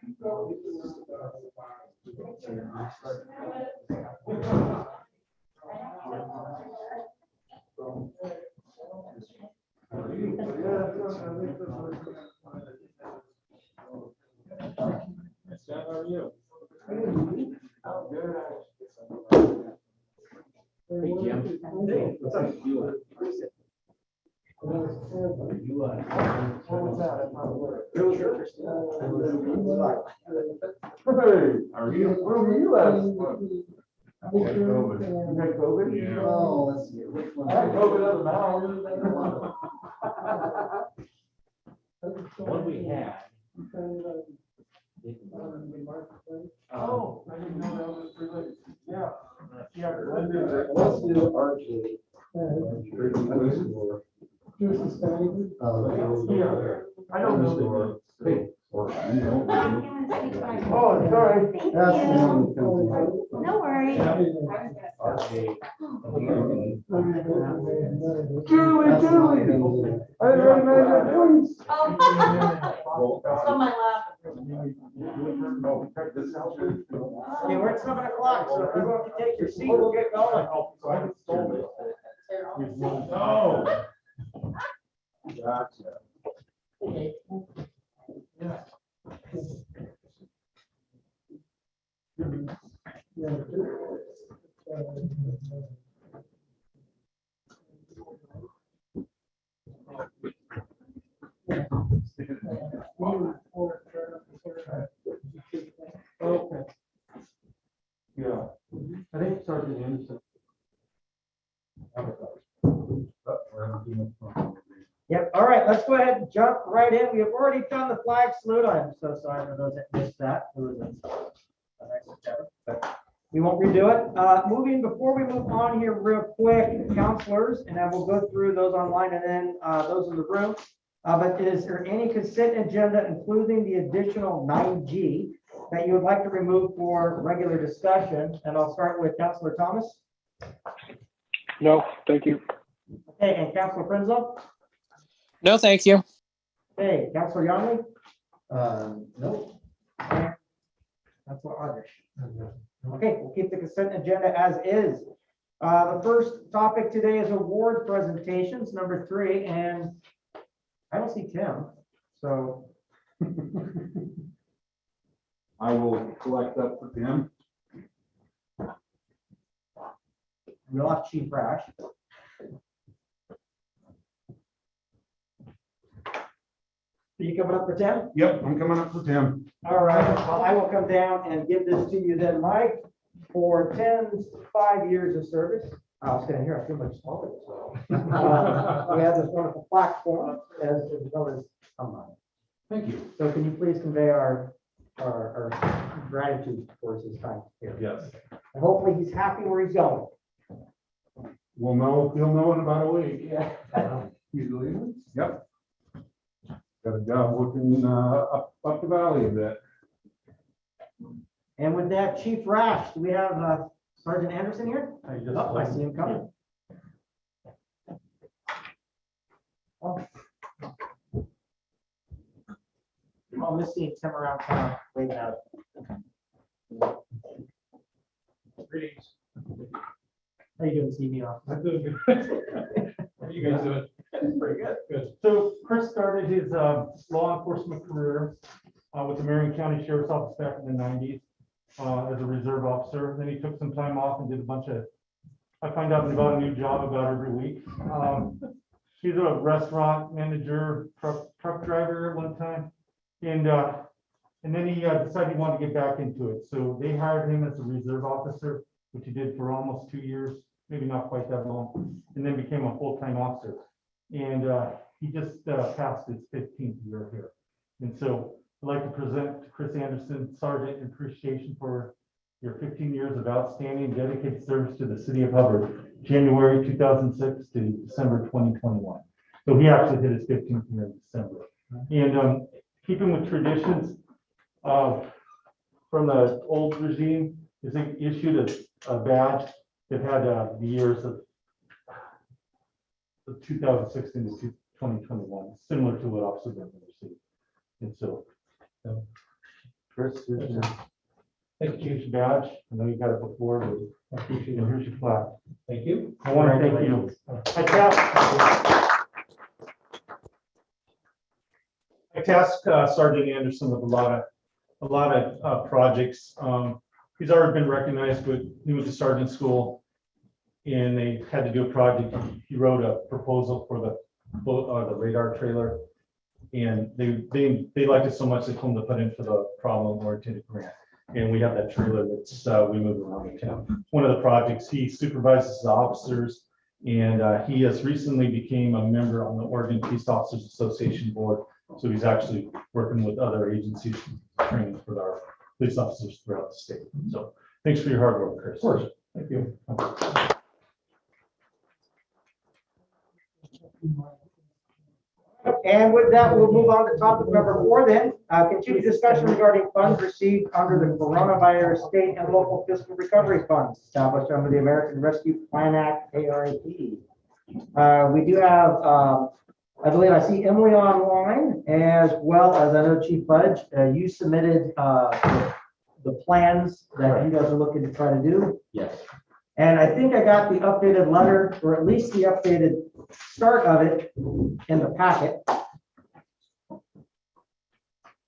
How are you? Hey, Jim. Hey, what's up? Are you? Where were you at? You had COVID? Yeah. Oh, let's see. I had COVID out of What we had. Oh, I didn't know that was related. Yeah. Yeah. Let's do archery. I don't know. Oh, Oh, sorry. That's the one that comes No worries. Julie. I didn't recognize your voice. Oh. It's on my lap. Okay, we're at 7 o'clock, so if everyone can take your seat, we'll get going. Oh. Gotcha. Yeah. Okay. Yeah. I think Sergeant Anderson. Yep, all right, let's go ahead and jump right in. We have already done the flag salute. I'm so sorry for those that missed that. It was an extra effort, but we won't redo it. Before we move on here real quick, counselors, and then we'll go through those online and then those in the room. But is there any consent agenda, including the additional 9G, that you would like to remove for regular discussion? And I'll start with Counselor Thomas. No, thank you. Okay, and Counselor Prinzo? No, thank you. Okay, Counselor Youngley? Nope. Counselor Ardrich? Okay, we'll keep the consent agenda as is. The first topic today is award presentations, number 3, and I don't see Tim, so. I will collect up for Tim. We'll have Chief Rash. Are you coming up for 10? Yep, I'm coming up for Tim. All right, well, I will come down and give this to you then, Mike, for 5 years of service. I was standing here, I feel much smaller, so. We have this wonderful platform as well as, Thank you. so can you please convey our gratitude towards his time here? Yes. And hopefully he's happy where he's going. We'll know, you'll know in about a week. Yeah. You leaving? Yep. Got a job working up the valley a bit. And with that, Chief Rash, do we have Sergeant Anderson here? I Oh, I see him coming. I'll miss seeing Tim around town waving out. Greetings. How you doing, CB officer? I'm doing good. How are you guys doing? Pretty good. Good. So Chris started his law enforcement career with the Marion County Sheriff's Office back in the 90s as a reserve officer. Then he took some time off and did a bunch of, I find out about a new job about every week. He's a restaurant manager, truck driver at one time. And then he decided he wanted to get back into it. So they hired him as a reserve officer, which he did for almost 2 years, maybe not quite that long, and then became a full-time officer. And he just passed his 15th year here. And so I'd like to present to Chris Anderson, Sergeant, in appreciation for your 15 years of outstanding dedicated service to the city of Hubbard, January 2006 to December 2021. So he actually hit his 15th year in December. And keeping with traditions from the old regime, is they issued a badge that had the years of 2016 to 2021, similar to what Officer Beverly received. And so Chris, here's your- Thank you, Chief's badge. I know you got it before, but I appreciate it. Here's your plaque. Thank you. I want to thank you. I tasked Sergeant Anderson with a lot of projects. He's already been recognized with, he went to sergeant school and they had to do a project. He wrote a proposal for the radar trailer. And they liked it so much, they told him to put in for the problem-oriented grant. And we have that trailer that's, we move around the town. One of the projects, he supervises the officers, and he has recently became a member on the Oregon Peace Officers Association Board. So he's actually working with other agencies, training for our police officers throughout the state. So thanks for your hard work, Chris. Of course. Thank you. And with that, we'll move on to topic number 4 then. Continued discussion regarding funds received under the coronavirus state and local fiscal recovery funds established under the American Rescue Plan Act, ARAP. We do have, I believe I see Emily online, as well as I know Chief Fudge. You submitted the plans that you guys are looking to try to do. Yes. And I think I got the updated letter, or at least the updated start of it in the packet.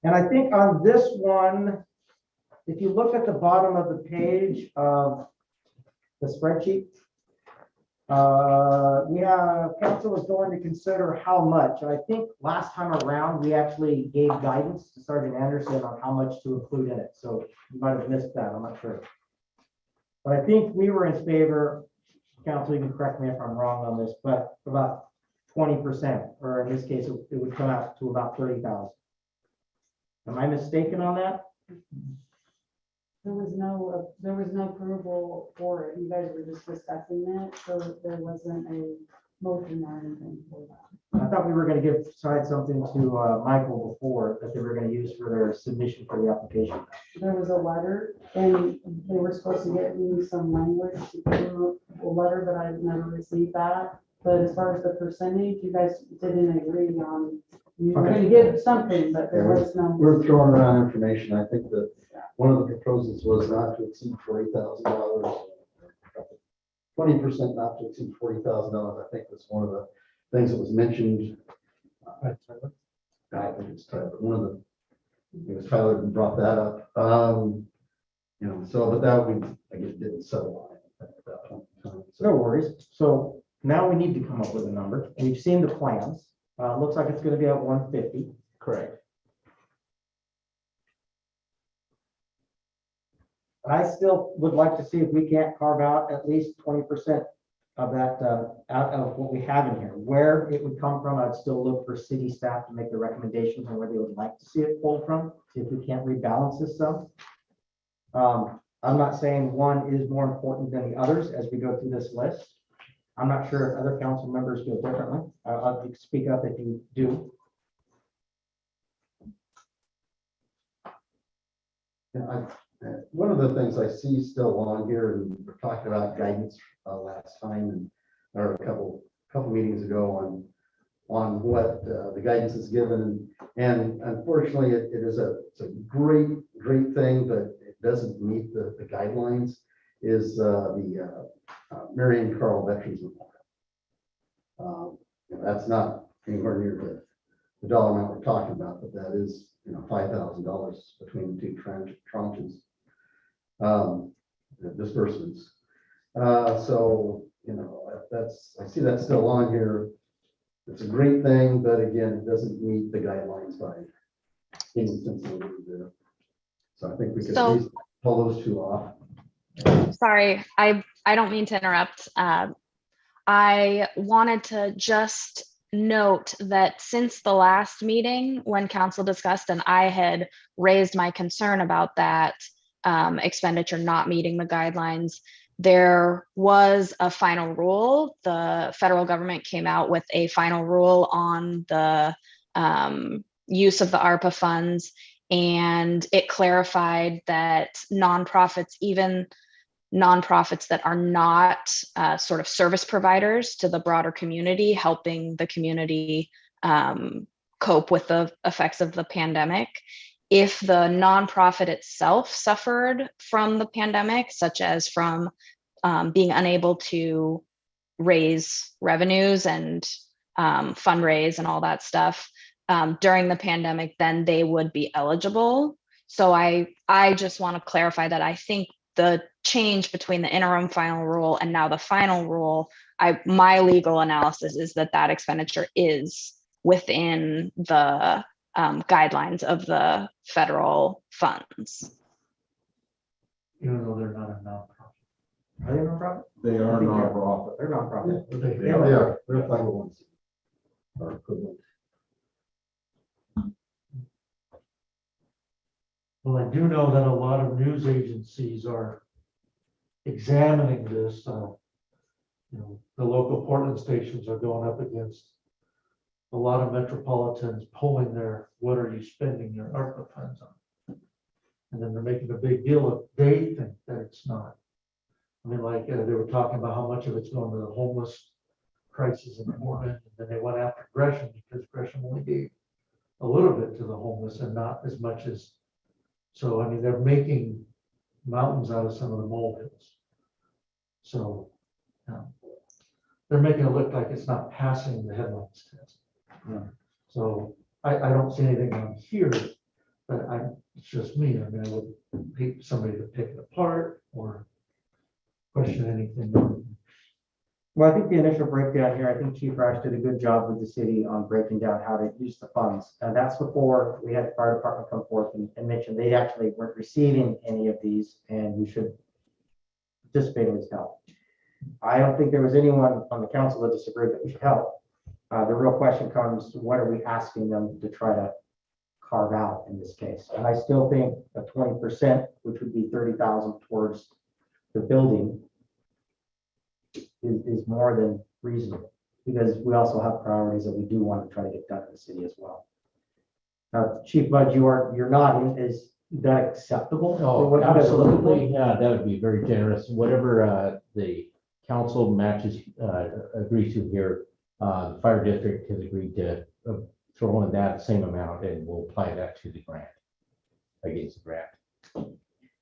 And I think on this one, if you look at the bottom of the page of the spreadsheet, we have council is going to consider how much. And I think last time around, we actually gave guidance to Sergeant Anderson on how much to include in it. So you might have missed that, I'm not sure. But I think we were in favor, council, you can correct me if I'm wrong on this, but about 20%, or in this case, it would come out to about 30,000. Am I mistaken on that? There was no approval for it. You guys were just discussing it, so there wasn't a motion or anything for that. I thought we were going to give side something to Michael before that they were going to use for their submission for the application. There was a letter and they were supposed to get me some language to give them a letter, but I've never received that. But as far as the percentage, you guys didn't agree on, you were going to give something, but there was no. We're throwing around information. I think that one of the proposals was not to exceed $40,000. 20% not to exceed $40,000. I think that's one of the things that was mentioned. I think it's Tyler. One of the, it was Tyler who brought that up. You know, so but that we I guess didn't settle on it at that point in time. No worries. So now we need to come up with a number. We've seen the plans. Looks like it's going to be at 150. Correct. I still would like to see if we can't carve out at least 20% of that out of what we have in here. Where it would come from, I'd still look for city staff to make the recommendations on where they would like to see it pulled from. See if we can't rebalance this some. I'm not saying one is more important than the others as we go through this list. I'm not sure if other council members feel differently. I'll speak up if you do. One of the things I see still on here, and we're talking about guidance last time, and or a couple meetings ago on what the guidance is given, and unfortunately, it's a great thing, but it doesn't meet the guidelines. Is the Marion Carl Veterans Memorial. That's not anywhere near the dollar amount we're talking about, but that is $5,000 between the two tranches. Disbursements. So I see that still on here. It's a great thing, but again, it doesn't meet the guidelines by any sense of it. So I think we could at least pull those two off. Sorry, I don't mean to interrupt. I wanted to just note that since the last meeting when council discussed and I had raised my concern about that expenditure not meeting the guidelines, there was a final rule. The federal government came out with a final rule on the use of the ARPA funds, and it clarified that nonprofits, even nonprofits that are not sort of service providers to the broader community, helping the community cope with the effects of the pandemic, if the nonprofit itself suffered from the pandemic, such as from being unable to raise revenues and fundraise and all that stuff during the pandemic, then they would be eligible. So I just want to clarify that I think the change between the interim final rule and now the final rule, my legal analysis is that expenditure is within the guidelines of the federal funds. Even though they're not a nonprofit. Are they a nonprofit? They are I think they're- nonprofit. They're nonprofit. They are, they're 501c or equivalent. Well, I do know that a lot of news agencies are examining this. The local Portland stations are going up against a lot of metropolitans pulling their, what are you spending your ARPA funds on? And then they're making a big deal of, they think that it's not. I mean, like, they were talking about how much of it's going to the homeless crisis in Portland, and then they went after Gresham because Gresham only gave a little bit to the homeless and not as much as. So, I mean, they're making mountains out of some of the molehills. So, they're making it look like it's not passing the headlines test. So I don't see anything on here, but it's just me. I mean, I would hate somebody to pick it apart or question anything. Well, I think the initial breakdown here, I think Chief Rash did a good job with the city on breaking down how to use the funds. And that's before we had the fire department come forth and mention they actually weren't receiving any of these and we should participate in this help. I don't think there was anyone on the council that disagreed that we should help. The real question comes, what are we asking them to try to carve out in this case? And I still think a 20%, which would be 30,000 towards the building, is more than reasonable, because we also have priorities that we do want to try to get done in the city as well. Chief Bud, you're nodding. Is that acceptable? Oh, absolutely. Yeah, that would be very generous. Whatever the council matches, agrees to here, the fire district has agreed to throw in that same amount and we'll apply that to the grant, against the grant.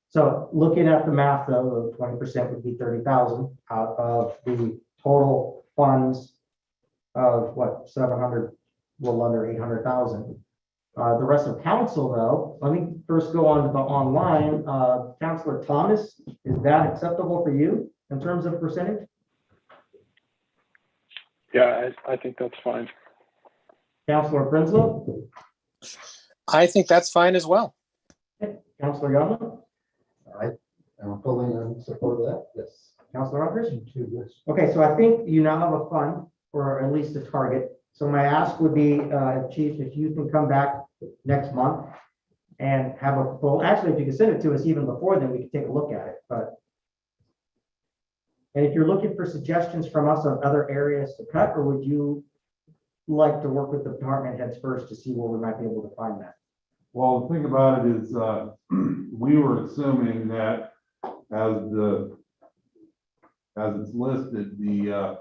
So looking at the math though, 20% would be 30,000 out of the total funds of what, 700, a little under 800,000. The rest of council though, let me first go on to the online. Councilor Thomas, is that acceptable for you in terms of percentage? Yeah, I think that's fine. Councilor Prinsloo? I think that's fine as well. Councilor Youngman? I'm fully in support of that, yes. Councilor Rogers? Yes. Okay, so I think you now have a fund, or at least a target. So my ask would be, Chief, if you can come back next month and have a full, actually, if you can send it to us even before then, we can take a look at it, but. And if you're looking for suggestions from us on other areas to cut, or would you like to work with the department heads first to see where we might be able to find that? Well, the thing about it is, we were assuming that as it's listed, the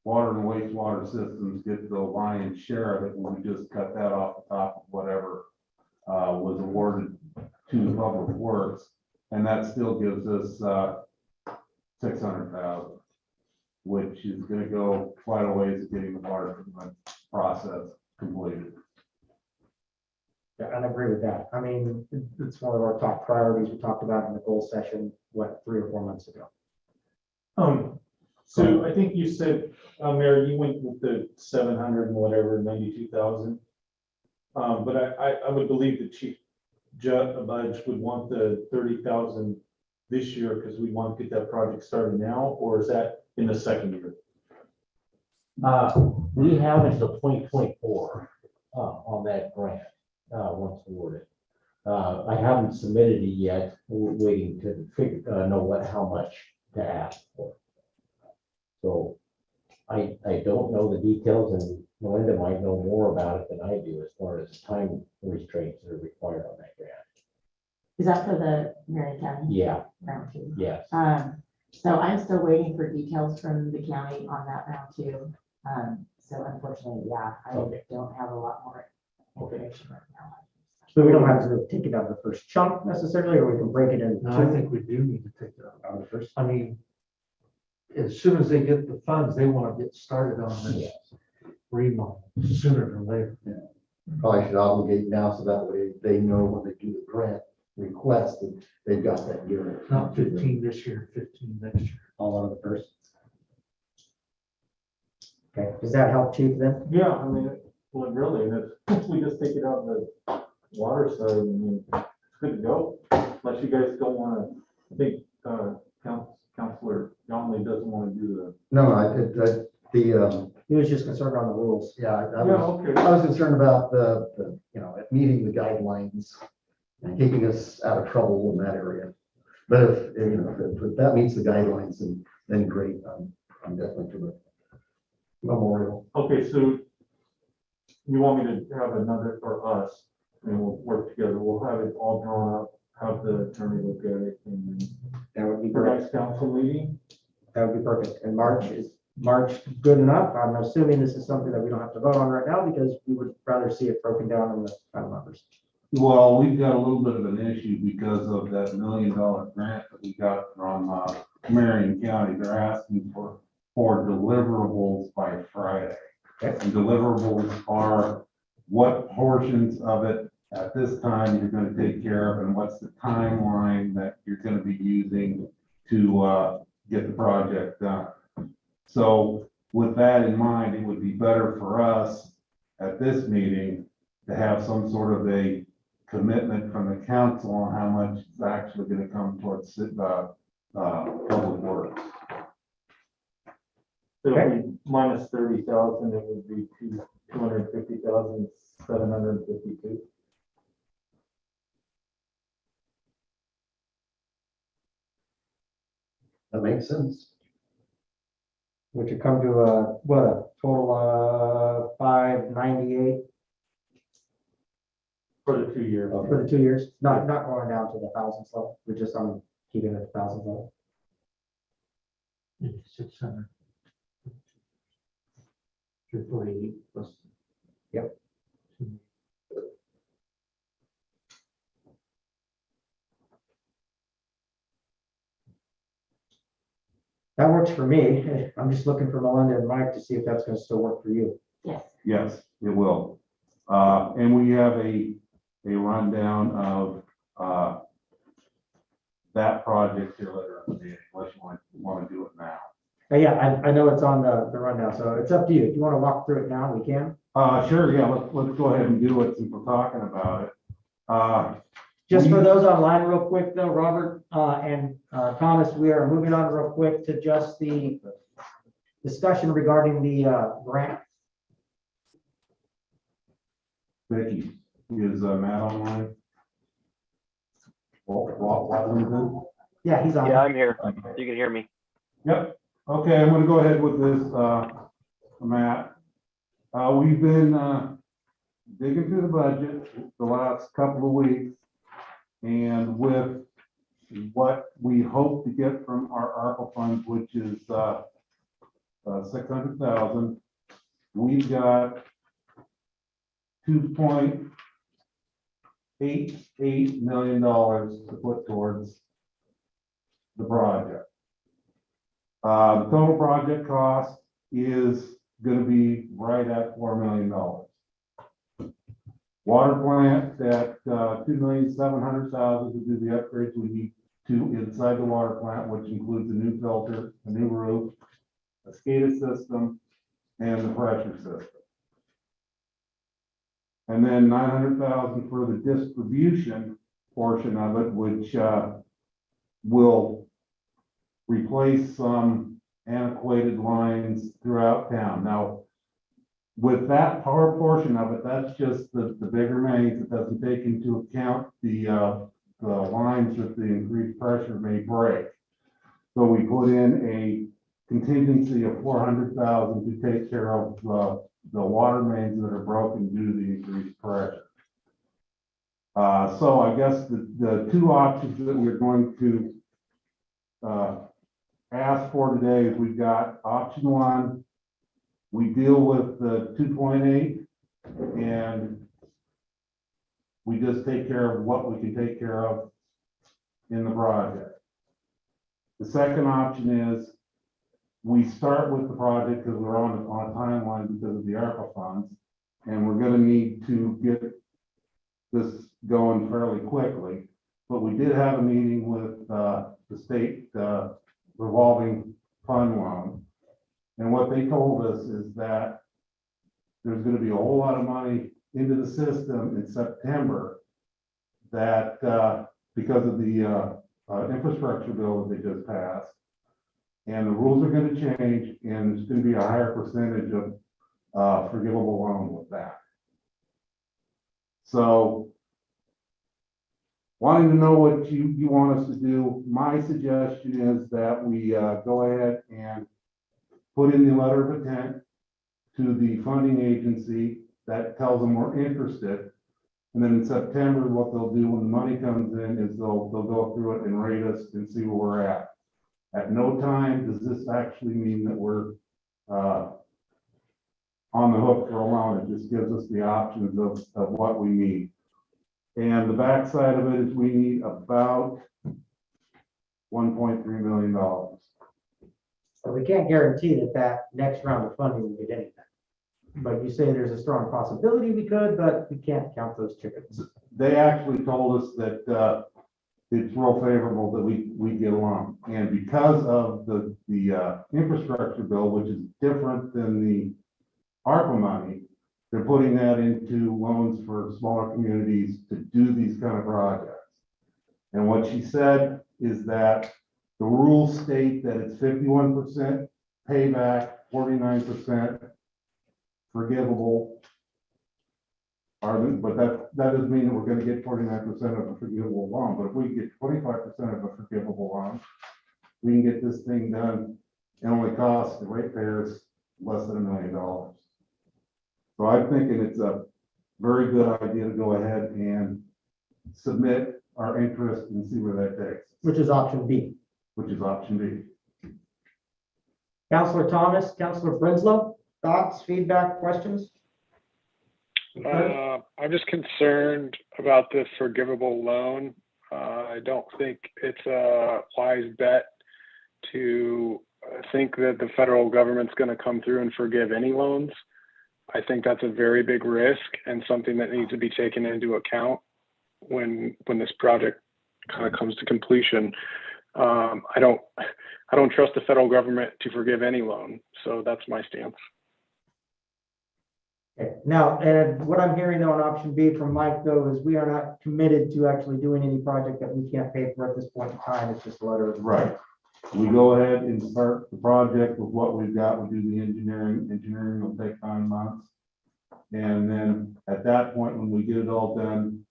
water and wastewater systems get the lion's share of it, and we just cut that off the top of whatever was awarded to the public works, and that still gives us 600,000, which is going to go quite a ways to getting the water treatment process completed. Yeah, I agree with that. I mean, it's one of our top priorities we talked about in the goal session, what, 3 or 4 months ago. So I think you said, Mayor, you went with the 700 and whatever, 92,000. But I would believe the Chief Budge would want the 30,000 this year because we want to get that project started now, or is that in the second year? We have until 2024 on that grant, once awarded. I haven't submitted it yet. We're waiting to know how much to ask for. So I don't know the details, and Melinda might know more about it than I do as far as time restraints that are required on that grant. Is that for the Marion County? Yeah, Round two. yes. So I'm still waiting for details from the county on that round two. So unfortunately, yeah, I Okay. don't have a lot more information right now. So we don't have to take it out of the first chunk necessarily, or we can break it into No, I two think we do need to take that out. out of the first. I mean, as soon as they get the funds, they want to get started on this remodel sooner than later. Probably should obligate now, so that way they know when they do the grant request, that they've got that gear. Not 15 this year, 15 next year. All out of the first. Okay, does that help, Chief, then? Yeah, I mean, well, really, if we just take it out of the water side, I mean, it's good to go. Unless you guys don't want to, I think, Counselor Youngly doesn't want to do He was just concerned on the rules. Yeah, the. Yeah, okay. I was concerned about the, meeting the guidelines and keeping us out of trouble in that area. But if that meets the guidelines, then great, I'm definitely for the memorial. Okay, so you want me to have another for us, and we'll work together. We'll have it all drawn up, have the attorney look at it, and then That would be for great. next council meeting. That would be perfect. And March good enough? I'm assuming this is something that we don't have to vote on right now because we would rather see it broken down in the final numbers. Well, we've got a little bit of an issue because of that $1 million grant that we got from Marion County. They're asking for deliverables by Friday. Okay. And deliverables are what portions of it at this time you're going to take care of, and what's the timeline that you're going to be using to get the project done. So with that in mind, it would be better for us at this meeting to have some sort of a commitment from the council on how much is actually going to come towards public works. So if we minus 30,000, it would be 250,752. That makes sense. Which would come to a total of 598 For the 2 years. for the 2 years. Not going down to the thousands level. We're just on keeping it at the thousands level. 600. 248 plus. Yep. That works for me. I'm just looking for Melinda and Mike to see if that's going to still work for you. Yes. Yes, it will. And we have a rundown of that project here later in the meeting, unless you want to do it now. Yeah, I know it's on the rundown, so it's up to you. If you want to walk through it now, we can. Sure, yeah, let's go ahead and do it since we're talking about it. Just for those online real quick though, Robert and Thomas, we are moving on real quick to just the discussion regarding the grant. Vicky, is Matt online? Well, Yeah, he's on. Yeah, I'm here. You can hear me. Yep, okay, I'm gonna go ahead with this, Matt. We've been digging through the budget the last couple of weeks. And with what we hope to get from our ARPA funds, which is 600,000, we've got $2.88 million to put towards the project. The total project cost is going to be right at $4 million. Water plant at $2,700,000 to do the upgrades we need to inside the water plant, which includes a new filter, a new roof, a SCADA system, and the pressure system. And then $900,000 for the distribution portion of it, which will replace some antiquated lines throughout town. Now, with that power portion of it, that's just the bigger mains. It doesn't take into account the lines that the increased pressure may break. So we put in a contingency of $400,000 to take care of the water mains that are broken due to the increased pressure. So I guess the two options that we're going to ask for today is we've got option one. We deal with the 2.8 and we just take care of what we can take care of in the project. The second option is we start with the project because we're on a timeline because of the ARPA funds, and we're gonna need to get this going fairly quickly. But we did have a meeting with the state revolving fund loan. And what they told us is that there's gonna be a whole lot of money into the system in September that because of the infrastructure bill that they just passed. And the rules are gonna change, and there's gonna be a higher percentage of forgivable loan with that. So wanting to know what you want us to do, my suggestion is that we go ahead and put in the letter of intent to the funding agency that tells them we're interested. And then in September, what they'll do when the money comes in is they'll go through it and rate us and see where we're at. At no time does this actually mean that we're on the hook for a loan. It just gives us the options of what we need. And the backside of it is we need about $1.3 million. So we can't guarantee that that next round of funding will get anything. But you say there's a strong possibility we could, but we can't count those chickens. They actually told us that it's real favorable that we get along. And because of the infrastructure bill, which is different than the ARPA money, they're putting that into loans for smaller communities to do these kind of projects. And what she said is that the rules state that it's 51% payback, 49% forgivable. But that doesn't mean that we're going to get 49% of a forgivable loan. But if we get 25% of a forgivable loan, we can get this thing done. It only costs the ratepayers less than $1 million. So I'm thinking it's a very good idea to go ahead and submit our interest and see where that takes us. Which is option B. Which is option B. Counselor Thomas, Counselor Brinslow, thoughts, feedback, questions? I'm just concerned about the forgivable loan. I don't think it's a wise bet to think that the federal government's going to come through and forgive any loans. I think that's a very big risk and something that needs to be taken into account when this project kind of comes to completion. I don't trust the federal government to forgive any loan, so that's my stance. Okay. Now, and what I'm hearing though on option B from Mike though is we are not committed to actually doing any project that we can't pay for at this point in time. It's just a letter of Right. We go ahead and start the project with what we've got. We do the engineering. Engineering will take 9 months. And then at that point, when we get it all done,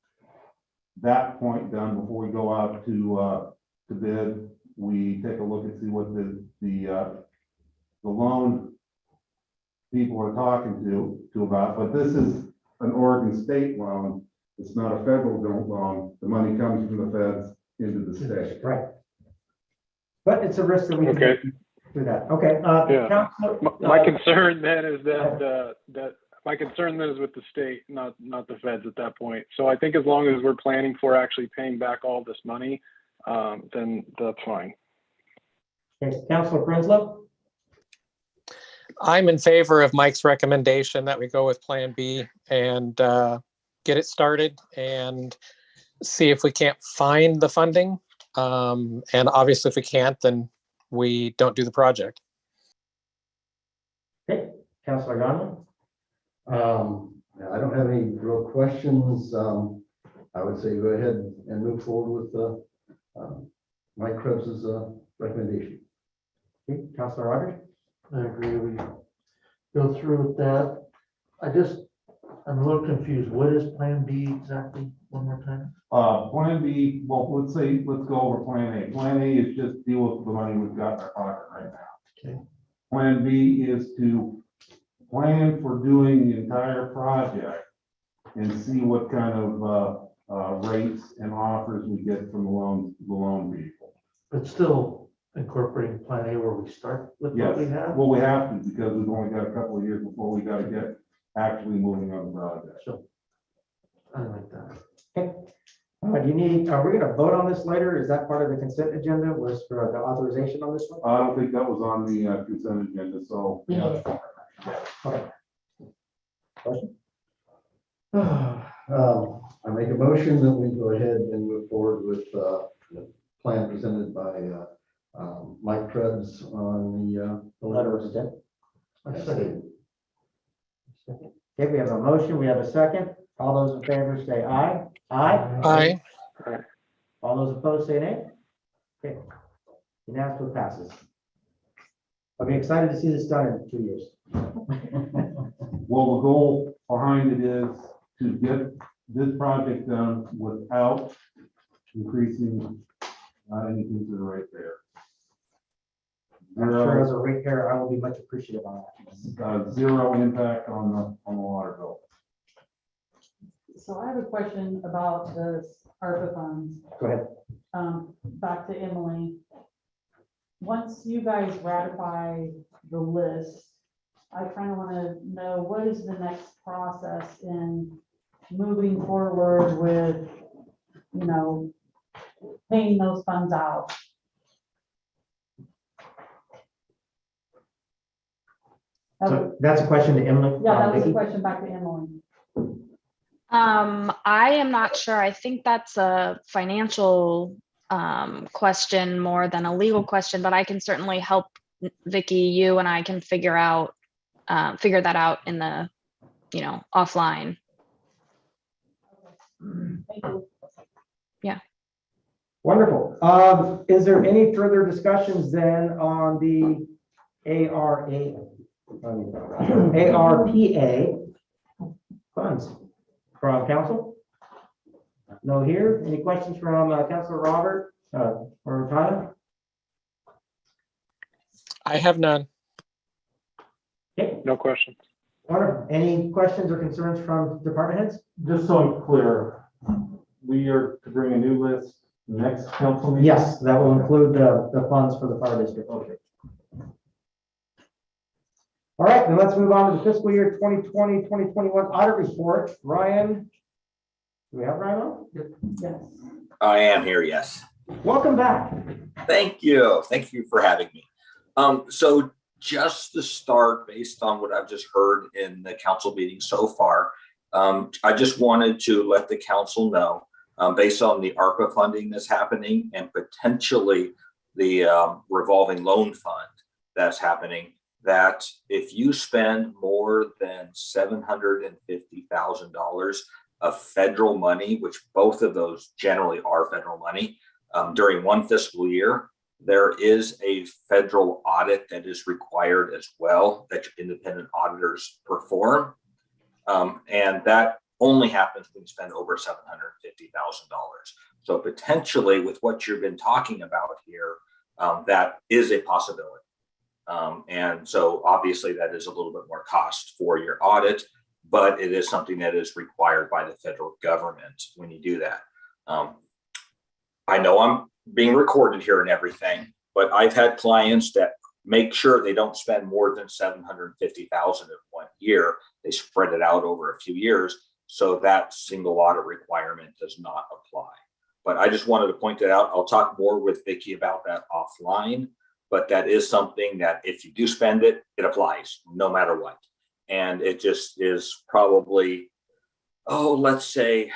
before we go out to bid, we take a look and see what the loan people are talking to about. But this is an Oregon state loan. It's not a federal loan. The money comes from the feds into the state. right. But it's a risk that we can Okay. do that. Okay. Yeah. Counselor, My concern then is that my concern then is with the state, not the feds at that point. So I think as long as we're planning for actually paying back all this money, then that's fine. okay. Counselor Brinslow, I'm in favor of Mike's recommendation that we go with Plan B and get it started and see if we can't find the funding. And obviously, if we can't, then we don't do the project. okay. Counselor Godwin, I don't have any real questions. I would say go ahead and move forward with Mike Krebs's recommendation. okay. Counselor Rogers, I agree. We go through with that. I'm a little confused. What is Plan B exactly? One more time? Plan B, well, let's go over Plan A. Plan A is just deal with the money we've got in our pocket right now. Okay. Plan B is to plan for doing the entire project and see what kind of rates and offers we get from the loan people. But still incorporating Plan A where we start with Yes, what we have? well, we have to because we've only got a couple of years before we got to get actually moving on the project. So, I like that. Okay. Do you need, are we gonna vote on this later? Is that part of the consent agenda, was for the authorization on this one? I don't think that was on the consent agenda, so. We yeah. need it. Okay. Question? I make a motion that we go ahead and move forward with the plan presented by Mike Krebs on the Letter of intent. I second. Okay, we have a motion, we have a second. All those in favor say aye. Aye. All those opposed say nay. Okay. Unanimously passes. I'll be excited to see this done in 2 years. Well, the goal behind it is to get this project done without increasing anything to the rate there. I'm sure as a ratepayer, I will be much appreciative on that. Zero impact on the water bill. So I have a question about the ARPA funds. Go ahead. Back to Emily. Once you guys ratify the list, I kind of want to know what is the next process in moving forward with, you know, paying those funds out. So that's a question to Emily. Yeah, that was a Vicky? question back to Emily. I am not sure. I think that's a financial question more than a legal question, but I can certainly help Vicky, you and I can figure that out in the, offline. Thank you. Wonderful. Is there any further discussions then on the ARPA funds from council? No here. Any questions from Councilor Robert or Tyler? I have none. Okay, No questions. wonderful. Any questions or concerns from department heads? Just so I'm clear, we are to bring a new list next council meeting? Yes, that will include the funds for the fire district. Okay. All right, then let's move on to the fiscal year 2020, 2021 audit report. Ryan, do we have Ryan on? Yes. I am here, yes. Welcome back. Thank you. Thank you for having me. So just to start, based on what I've just heard in the council meeting so far, I just wanted to let the council know, based on the ARPA funding that's happening and potentially the revolving loan fund that's happening, that if you spend more than $750,000 of federal money, which both of those generally are federal money, during one fiscal year, there is a federal audit that is required as well that your independent auditors perform. And that only happens when you spend over $750,000. So potentially with what you've been talking about here, that is a possibility. And so obviously that is a little bit more cost for your audit, but it is something that is required by the federal government when you do that. I know I'm being recorded here and everything, but I've had clients that make sure they don't spend more than $750,000 in 1 year. They spread it out over a few years, so that single audit requirement does not apply. But I just wanted to point that out. I'll talk more with Vicky about that offline, but that is something that if you do spend it, it applies no matter what. And it just is probably, let's say,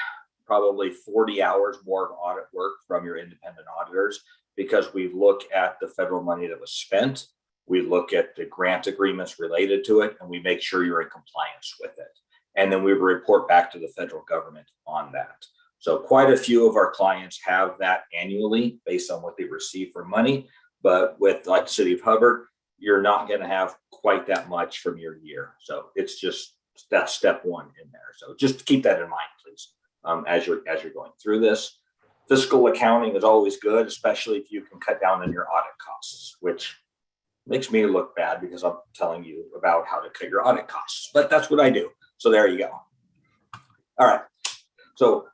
probably 40 hours more of audit work from your independent auditors, because we look at the federal money that was spent, we look at the grant agreements related to it, and we make sure you're in compliance with it. And then we report back to the federal government on that. So quite a few of our clients have that annually based on what they receive for money. But with like the city of Hubbard, you're not going to have quite that much from year to year. So it's just, that's step one in there. So just keep that in mind, please. As you're going through this. Fiscal accounting is always good, especially if you can cut down on your audit costs, which makes me look bad because I'm telling you about how to cut your audit costs, but that's what I do. So there you go. All right. So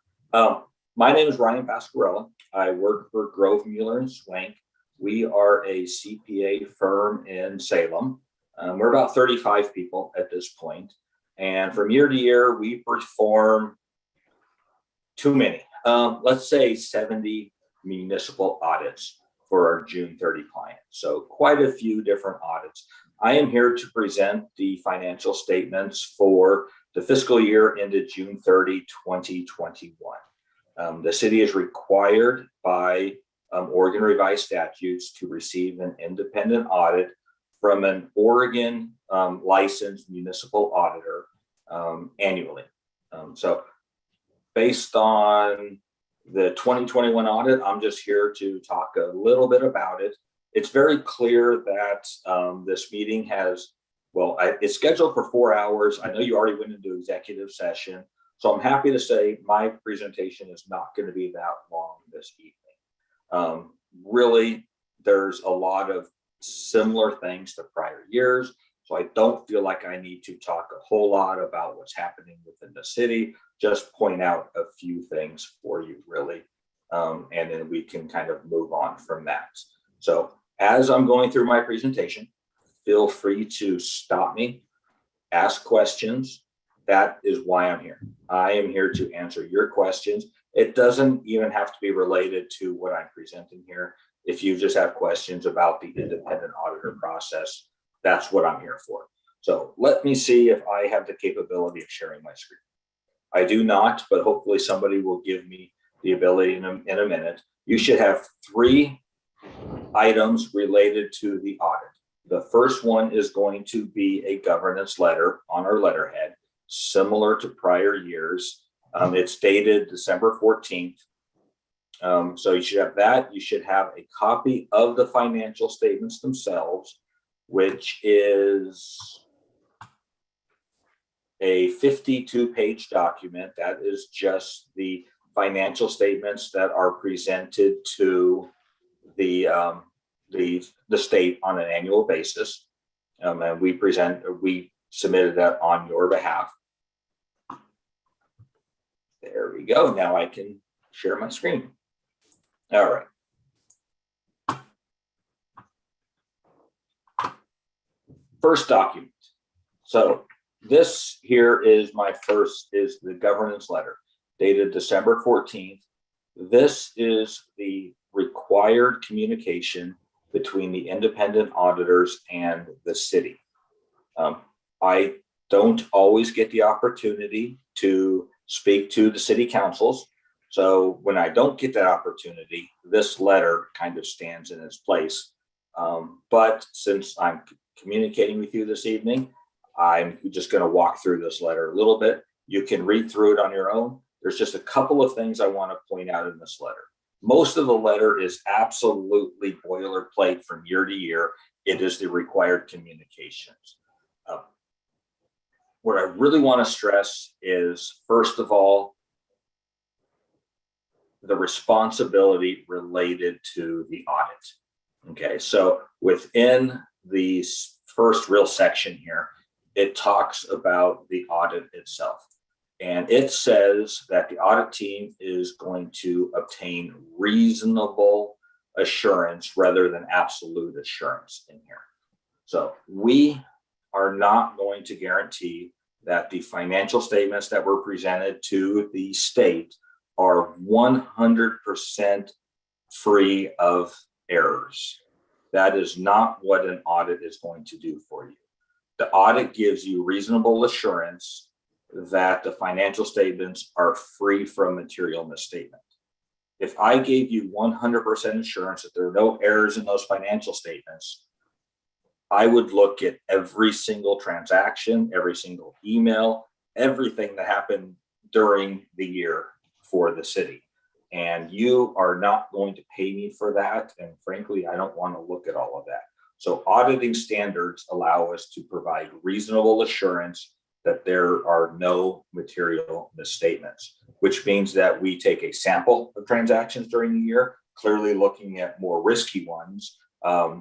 my name is Ryan Pasquarella. I work for Grove, Mueller and Swank. We are a CPA firm in Salem. We're about 35 people at this point. And from year to year, we perform too many. Let's say 70 municipal audits for our June 30 client. So quite a few different audits. I am here to present the financial statements for the fiscal year ended June 30, 2021. The city is required by Oregon revised statutes to receive an independent audit from an Oregon licensed municipal auditor annually. So based on the 2021 audit, I'm just here to talk a little bit about it. It's very clear that this meeting has, well, it's scheduled for 4 hours. I know you already went into executive session, so I'm happy to say my presentation is not going to be that long this evening. Really, there's a lot of similar things to prior years, so I don't feel like I need to talk a whole lot about what's happening within the city, just point out a few things for you really, and then we can kind of move on from that. So as I'm going through my presentation, feel free to stop me, ask questions. That is why I'm here. I am here to answer your questions. It doesn't even have to be related to what I'm presenting here. If you just have questions about the independent auditor process, that's what I'm here for. So let me see if I have the capability of sharing my screen. I do not, but hopefully somebody will give me the ability in a minute. You should have 3 items related to the audit. The first one is going to be a governance letter on our letterhead, similar to prior years. It's dated December 14th. So you should have that. You should have a copy of the financial statements themselves, which is a 52-page document. That is just the financial statements that are presented to the state on an annual basis. And we submitted that on your behalf. There we go. Now I can share my screen. All right. First document. So this here is the governance letter dated December 14th. This is the required communication between the independent auditors and the city. I don't always get the opportunity to speak to the city councils. So when I don't get that opportunity, this letter kind of stands in its place. But since I'm communicating with you this evening, I'm just going to walk through this letter a little bit. You can read through it on your own. There's just a couple of things I want to point out in this letter. Most of the letter is absolutely boilerplate from year to year. It is the required communications. What I really want to stress is, first of all, the responsibility related to the audit. Okay, so within the first real section here, it talks about the audit itself. And it says that the audit team is going to obtain reasonable assurance rather than absolute assurance in here. So we are not going to guarantee that the financial statements that were presented to the state are 100% free of errors. That is not what an audit is going to do for you. The audit gives you reasonable assurance that the financial statements are free from material misstatement. If I gave you 100% assurance that there are no errors in those financial statements, I would look at every single transaction, every single email, everything that happened during the year for the city. And you are not going to pay me for that. And frankly, I don't want to look at all of that. So auditing standards allow us to provide reasonable assurance that there are no material misstatements, which means that we take a sample of transactions during the year, clearly looking at more risky ones,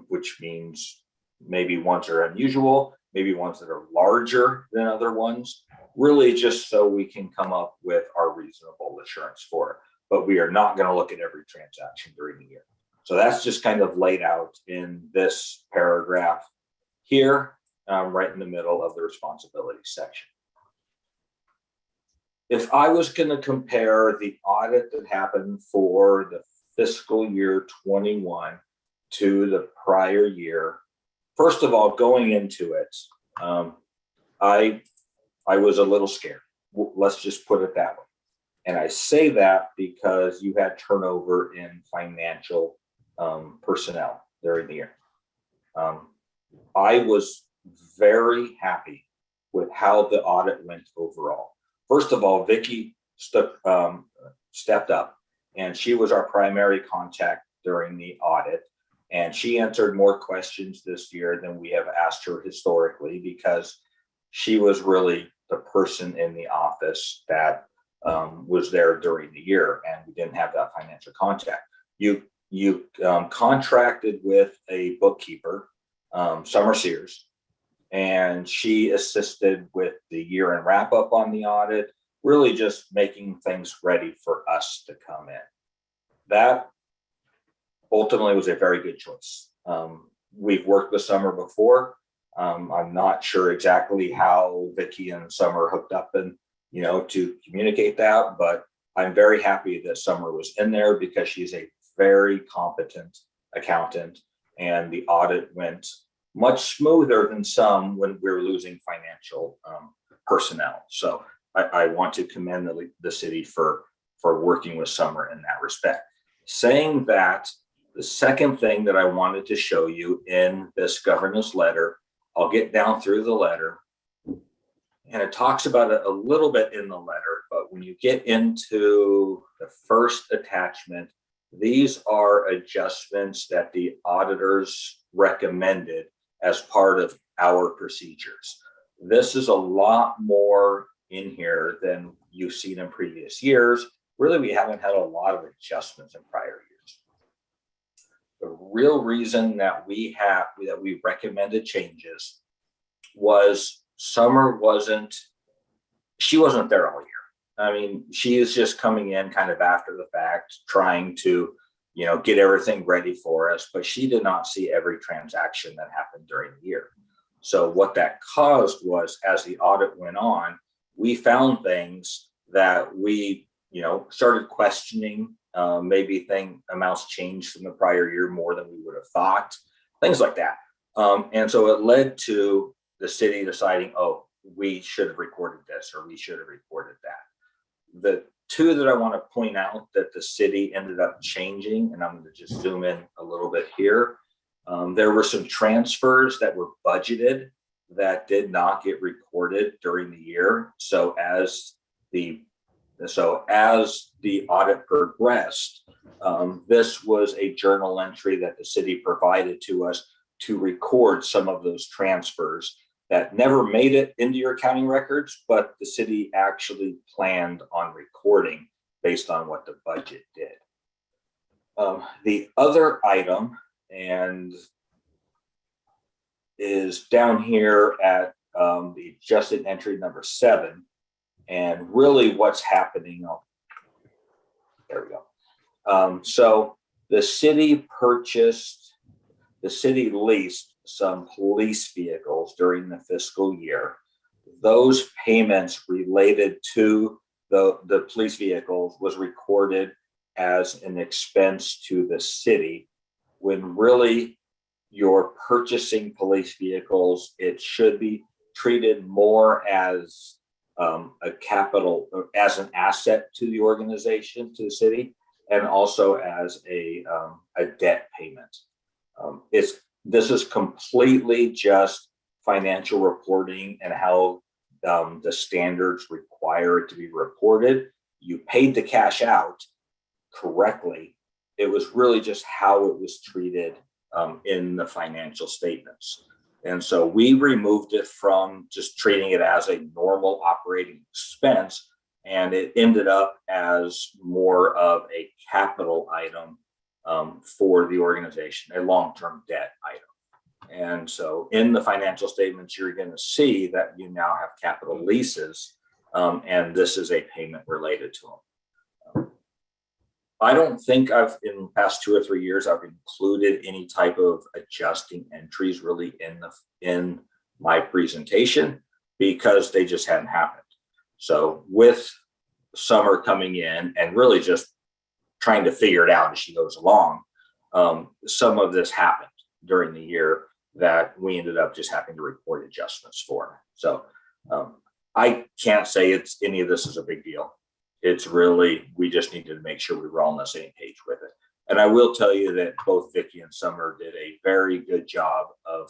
which means maybe ones are unusual, maybe ones that are larger than other ones, really just so we can come up with our reasonable assurance for it. But we are not going to look at every transaction during the year. So that's just kind of laid out in this paragraph here, right in the middle of the responsibility section. if I was going to compare the audit that happened for the fiscal year 21 to the prior year, first of all, going into it, I was a little scared. Let's just put it that way. And I say that because you had turnover in financial personnel during the year. I was very happy with how the audit went overall. First of all, Vicki stepped up, and she was our primary contact during the audit. And she answered more questions this year than we have asked her historically, because she was really the person in the office that was there during the year, and we didn't have that financial contact. You contracted with a bookkeeper, Summer Sears, and she assisted with the year-end wrap-up on the audit, really just making things ready for us to come in. That ultimately was a very good choice. We've worked with Summer before. I'm not sure exactly how Vicki and Summer hooked up and, to communicate that, but I'm very happy that Summer was in there because she's a very competent accountant, and the audit went much smoother than some when we were losing financial personnel. So I want to commend the city for working with Summer in that respect. Saying that, the second thing that I wanted to show you in this governance letter, I'll get down through the letter, and it talks about it a little bit in the letter, but when you get into the first attachment, these are adjustments that the auditors recommended as part of our procedures. This is a lot more in here than you've seen in previous years. Really, we haven't had a lot of adjustments in prior years. The real reason that we recommended changes was Summer wasn't there all year. I mean, she is just coming in kind of after the fact, trying to, get everything ready for us, but she did not see every transaction that happened during the year. So what that caused was, as the audit went on, we found things that we, started questioning. Maybe amounts changed from the prior year more than we would have thought, things like that. And so it led to the city deciding, oh, we should have recorded this, or we should have recorded that. The two that I want to point out that the city ended up changing, and I'm going to just zoom in a little bit here. There were some transfers that were budgeted that did not get recorded during the year. So as the audit progressed, this was a journal entry that the city provided to us to record some of those transfers that never made it into your accounting records, but the city actually planned on recording based on what the budget did. The other item is down here at the adjusted entry number 7. And really what's happening, there we go. So the city leased some police vehicles during the fiscal year. Those payments related to the police vehicles was recorded as an expense to the city, when really you're purchasing police vehicles, it should be treated more as a capital, as an asset to the organization, to the city, and also as a debt payment. This is completely just financial reporting and how the standards require it to be reported. You paid the cash out correctly. It was really just how it was treated in the financial statements. And so we removed it from just treating it as a normal operating expense, and it ended up as more of a capital item for the organization, a long-term debt item. And so in the financial statements, you're going to see that you now have capital leases, and this is a payment related to them. I don't think in the past 2 or 3 years, I've included any type of adjusting entries really in my presentation, because they just hadn't happened. So with Summer coming in and really just trying to figure it out as she goes along, some of this happened during the year that we ended up just having to report adjustments for. So I can't say it's any of this is a big deal. It's really, we just needed to make sure we were all on the same page with it. And I will tell you that both Vicki and Summer did a very good job of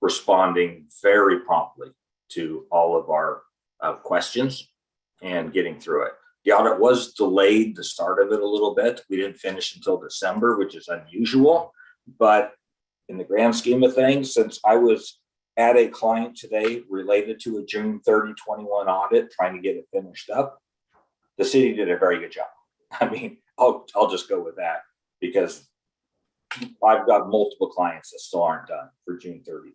responding very promptly to all of our questions and getting through it. The audit was delayed, the start of it a little bit. We didn't finish until December, which is unusual, but in the grand scheme of things, since I was at a client today related to a June 30, 21 audit, trying to get it finished up, the city did a very good job. I mean, I'll just go with that because I've got multiple clients that still aren't done for June 30,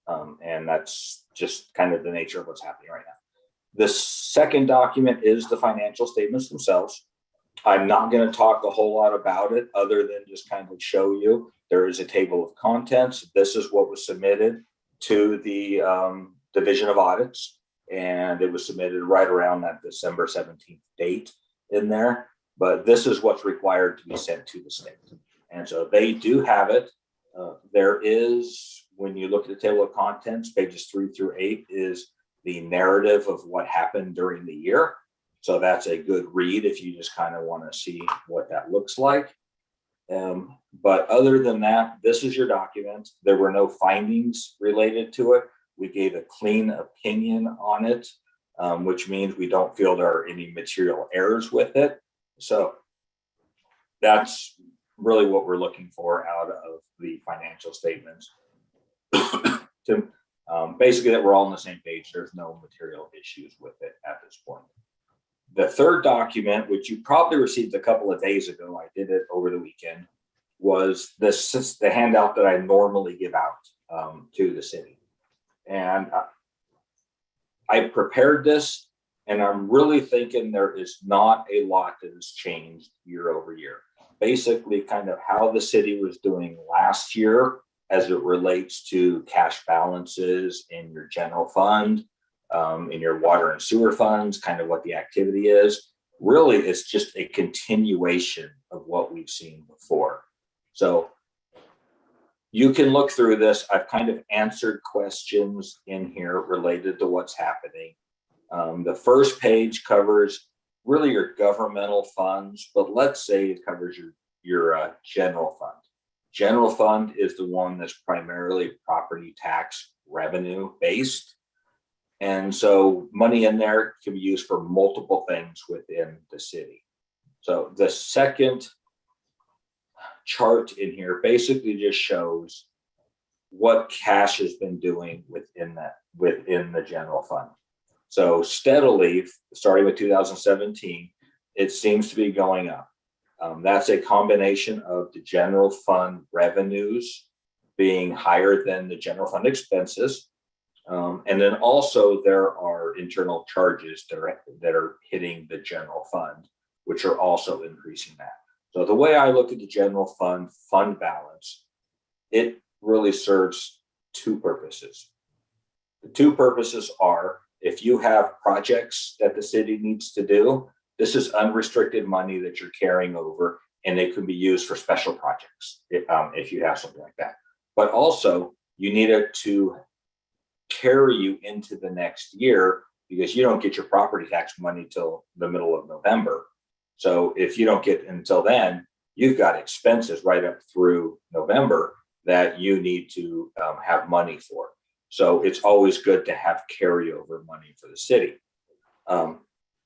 21. And that's just kind of the nature of what's happening right now. The second document is the financial statements themselves. I'm not going to talk a whole lot about it other than just kind of show you there is a table of contents. This is what was submitted to the Division of Audits, and it was submitted right around that December 17th date in there. But this is what's required to be sent to the state. And so they do have it. There is, when you look at the table of contents, pages 3 through 8 is the narrative of what happened during the year. So that's a good read if you just kind of want to see what that looks like. But other than that, this is your document. There were no findings related to it. We gave a clean opinion on it, which means we don't feel there are any material errors with it. So that's really what we're looking for out of the financial statements. Basically that we're all on the same page. There's no material issues with it at this point. The third document, which you probably received a couple of days ago, I did it over the weekend, was the handout that I normally give out to the city. And I prepared this, and I'm really thinking there is not a lot that has changed year over year. Basically kind of how the city was doing last year as it relates to cash balances in your general fund, in your water and sewer funds, kind of what the activity is. Really, it's just a continuation of what we've seen before. So you can look through this. I've kind of answered questions in here related to what's happening. The first page covers really your governmental funds, but let's say it covers your general fund. General fund is the one that's primarily property tax revenue based. And so money in there can be used for multiple things within the city. So the second chart in here basically just shows what cash has been doing within the general fund. So steadily, starting with 2017, it seems to be going up. That's a combination of the general fund revenues being higher than the general fund expenses. And then also there are internal charges that are hitting the general fund, which are also increasing that. So the way I look at the general fund balance, it really serves two purposes. The two purposes are, if you have projects that the city needs to do, this is unrestricted money that you're carrying over, and it can be used for special projects if you have something like that. But also, you need it to carry you into the next year because you don't get your property tax money till the middle of November. So if you don't get until then, you've got expenses right up through November that you need to have money for. So it's always good to have carryover money for the city.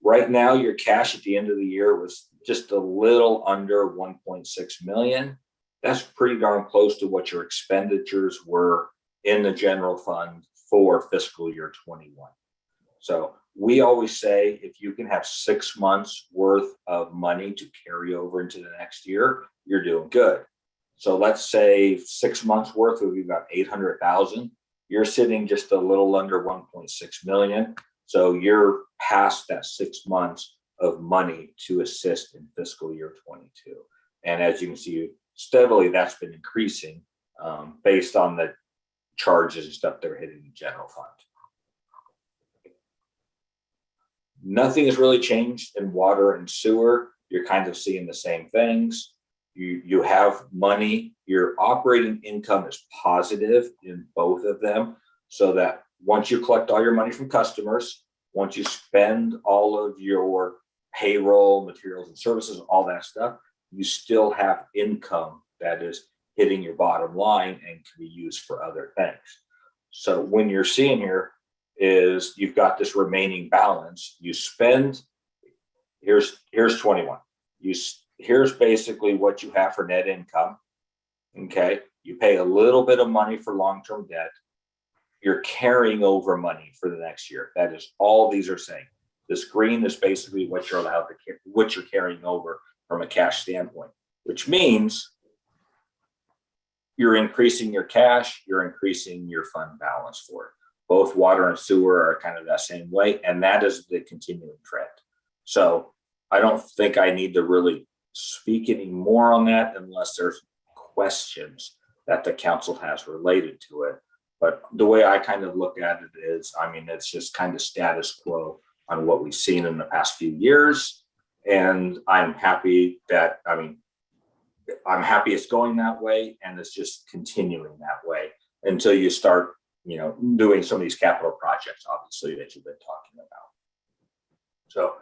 Right now, your cash at the end of the year was just a little under 1.6 million. That's pretty darn close to what your expenditures were in the general fund for fiscal year 21. So we always say if you can have 6 months worth of money to carry over into the next year, you're doing good. So let's say 6 months worth would be about 800,000. You're sitting just a little under 1.6 million. So you're past that 6 months of money to assist in fiscal year 22. And as you can see, steadily that's been increasing based on the charges and stuff that are hitting the general fund. Nothing has really changed in water and sewer. You're kind of seeing the same things. You have money, your operating income is positive in both of them, so that once you collect all your money from customers, once you spend all of your payroll, materials and services, all that stuff, you still have income that is hitting your bottom line and can be used for other things. So when you're seeing here is you've got this remaining balance, you spend, here's 21. Here's basically what you have for net income. Okay, you pay a little bit of money for long-term debt. You're carrying over money for the next year. That is all these are saying. This green is basically what you're allowed to what you're carrying over from a cash standpoint, which means you're increasing your cash, you're increasing your fund balance for it. Both water and sewer are kind of that same way, and that is the continuing trend. So I don't think I need to really speak any more on that unless there's questions that the council has related to it. But the way I kind of look at it is, I mean, it's just kind of status quo on what we've seen in the past few years. And I'm happy that, I mean, I'm happy it's going that way, and it's just continuing that way until you start, you know, doing some of these capital projects, obviously, that you've been talking about. So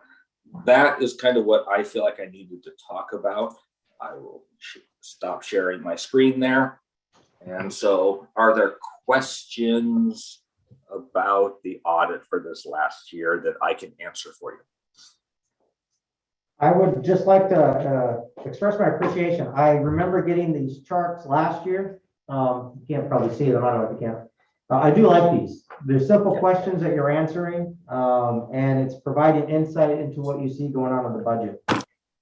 that is kind of what I feel like I needed to talk about. I will stop sharing my screen there. And so are there questions about the audit for this last year that I can answer for you? I would just like to express my appreciation. I remember getting these charts last year. You can't probably see them. I don't know if you can. I do like these. They're simple questions that you're answering, and it's providing insight into what you see going on in the budget.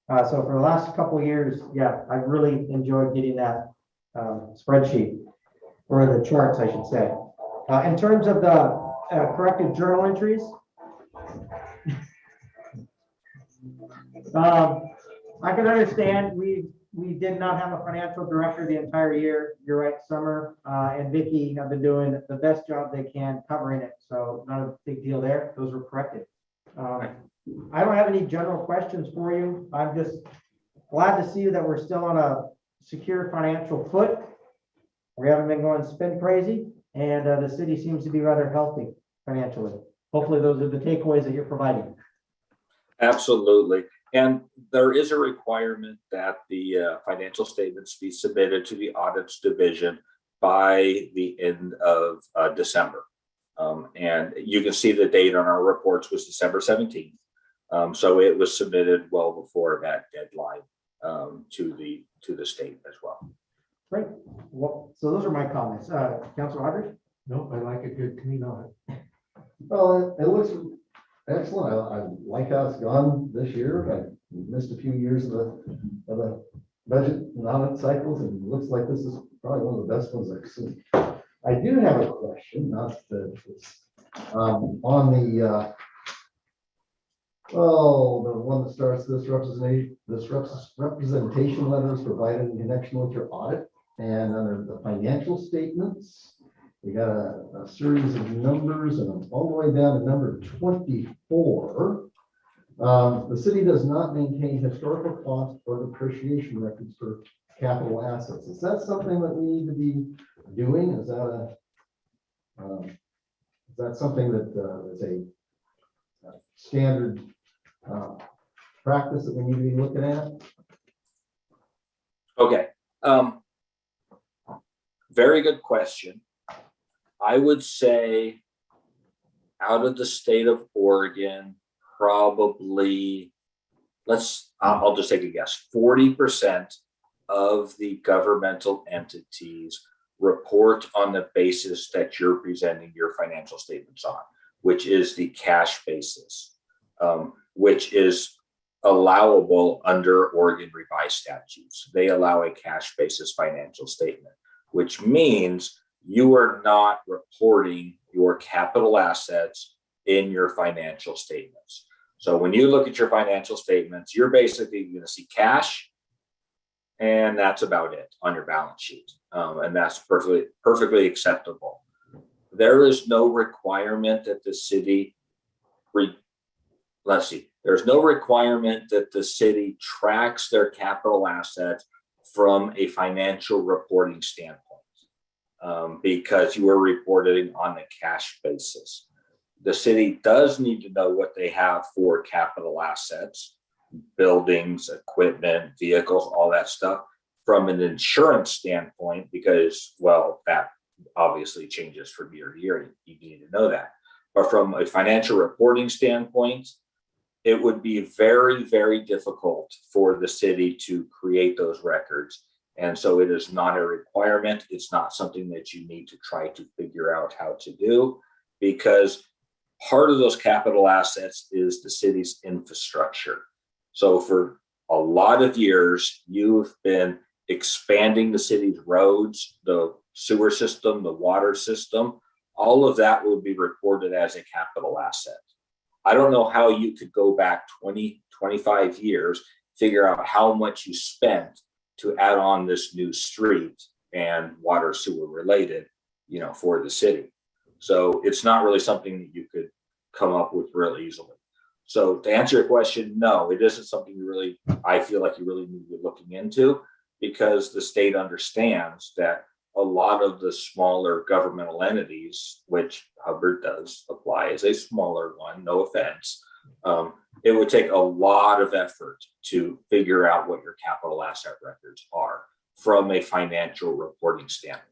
So for the last couple of years, yeah, I really enjoyed getting that spreadsheet, or the charts, I should say. In terms of the corrected journal entries, I can understand we did not have a financial director the entire year. You're right, Summer and Vicky have been doing the best job they can covering it. So not a big deal there. Those were corrected. I don't have any general questions for you. I'm just glad to see that we're still on a secure financial foot. We haven't been going spin crazy, and the city seems to be rather healthy financially. Hopefully those are the takeaways that you're providing. Absolutely. And there is a requirement that the financial statements be submitted to the audits division by the end of December. And you can see the date on our reports was December 17th. So it was submitted well before that deadline to the state as well. Great. Well, so those are my comments. Councilor Hubbard? Nope, I like a good clean audit. Well, it looks excellent. I like how it's gone this year. I missed a few years of the budget and audit cycles, and it looks like this is probably one of the best ones I've seen. I do have a question, not that it's on the the one that starts this representation letter is provided in connection with your audit, and under the financial statements, we got a series of numbers, and I'm all the way down to number 24. The city does not maintain historical cost or depreciation records for capital assets. Is that something that we need to be doing? Is that something that is a standard practice that we need to be looking at? Okay. Very good question. I would say out of the state of Oregon, probably, I'll just take a guess, 40% of the governmental entities report on the basis that you're presenting your financial statements on, which is the cash basis, which is allowable under Oregon revised statutes. They allow a cash basis financial statement, which means you are not reporting your capital assets in your financial statements. So when you look at your financial statements, you're basically going to see cash, and that's about it on your balance sheet. And that's perfectly acceptable. There is no requirement that the city let's see, there's no requirement that the city tracks their capital assets from a financial reporting standpoint. Because you are reporting on a cash basis. The city does need to know what they have for capital assets, buildings, equipment, vehicles, all that stuff from an insurance standpoint, because, well, that obviously changes from year to year. You need to know that. But from a financial reporting standpoint, it would be very, very difficult for the city to create those records. And so it is not a requirement. It's not something that you need to try to figure out how to do, because part of those capital assets is the city's infrastructure. So for a lot of years, you've been expanding the city's roads, the sewer system, the water system. All of that will be reported as a capital asset. I don't know how you could go back 20, 25 years, figure out how much you spent to add on this new street and water sewer related, for the city. So it's not really something that you could come up with real easily. So to answer your question, no, it isn't something I feel like you really need to be looking into, because the state understands that a lot of the smaller governmental entities, which Hubbard does apply as a smaller one, no offense, it would take a lot of effort to figure out what your capital asset records are from a financial reporting standpoint.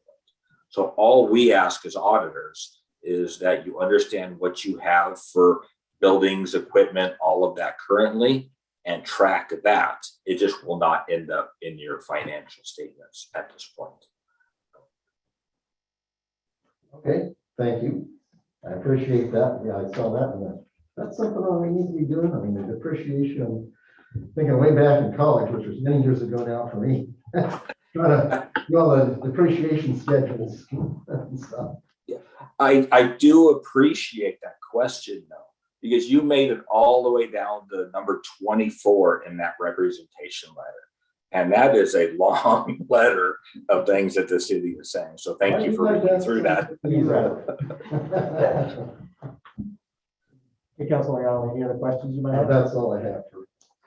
So all we ask as auditors is that you understand what you have for buildings, equipment, all of that currently, and track that. It just will not end up in your financial statements at this point. Okay, thank you. I appreciate that. Yeah, I saw that. And that's something that we need to be doing. I mean, the depreciation, thinking way back in college, which was many years ago now for me. Trying to know the depreciation schedules and stuff. Yeah, I do appreciate that question though, because you made it all the way down to number 24 in that representation letter. And that is a long letter of things that the city is saying. So thank you for reading through that. Hey, Councilor Allen, any other questions you might have? That's all I have.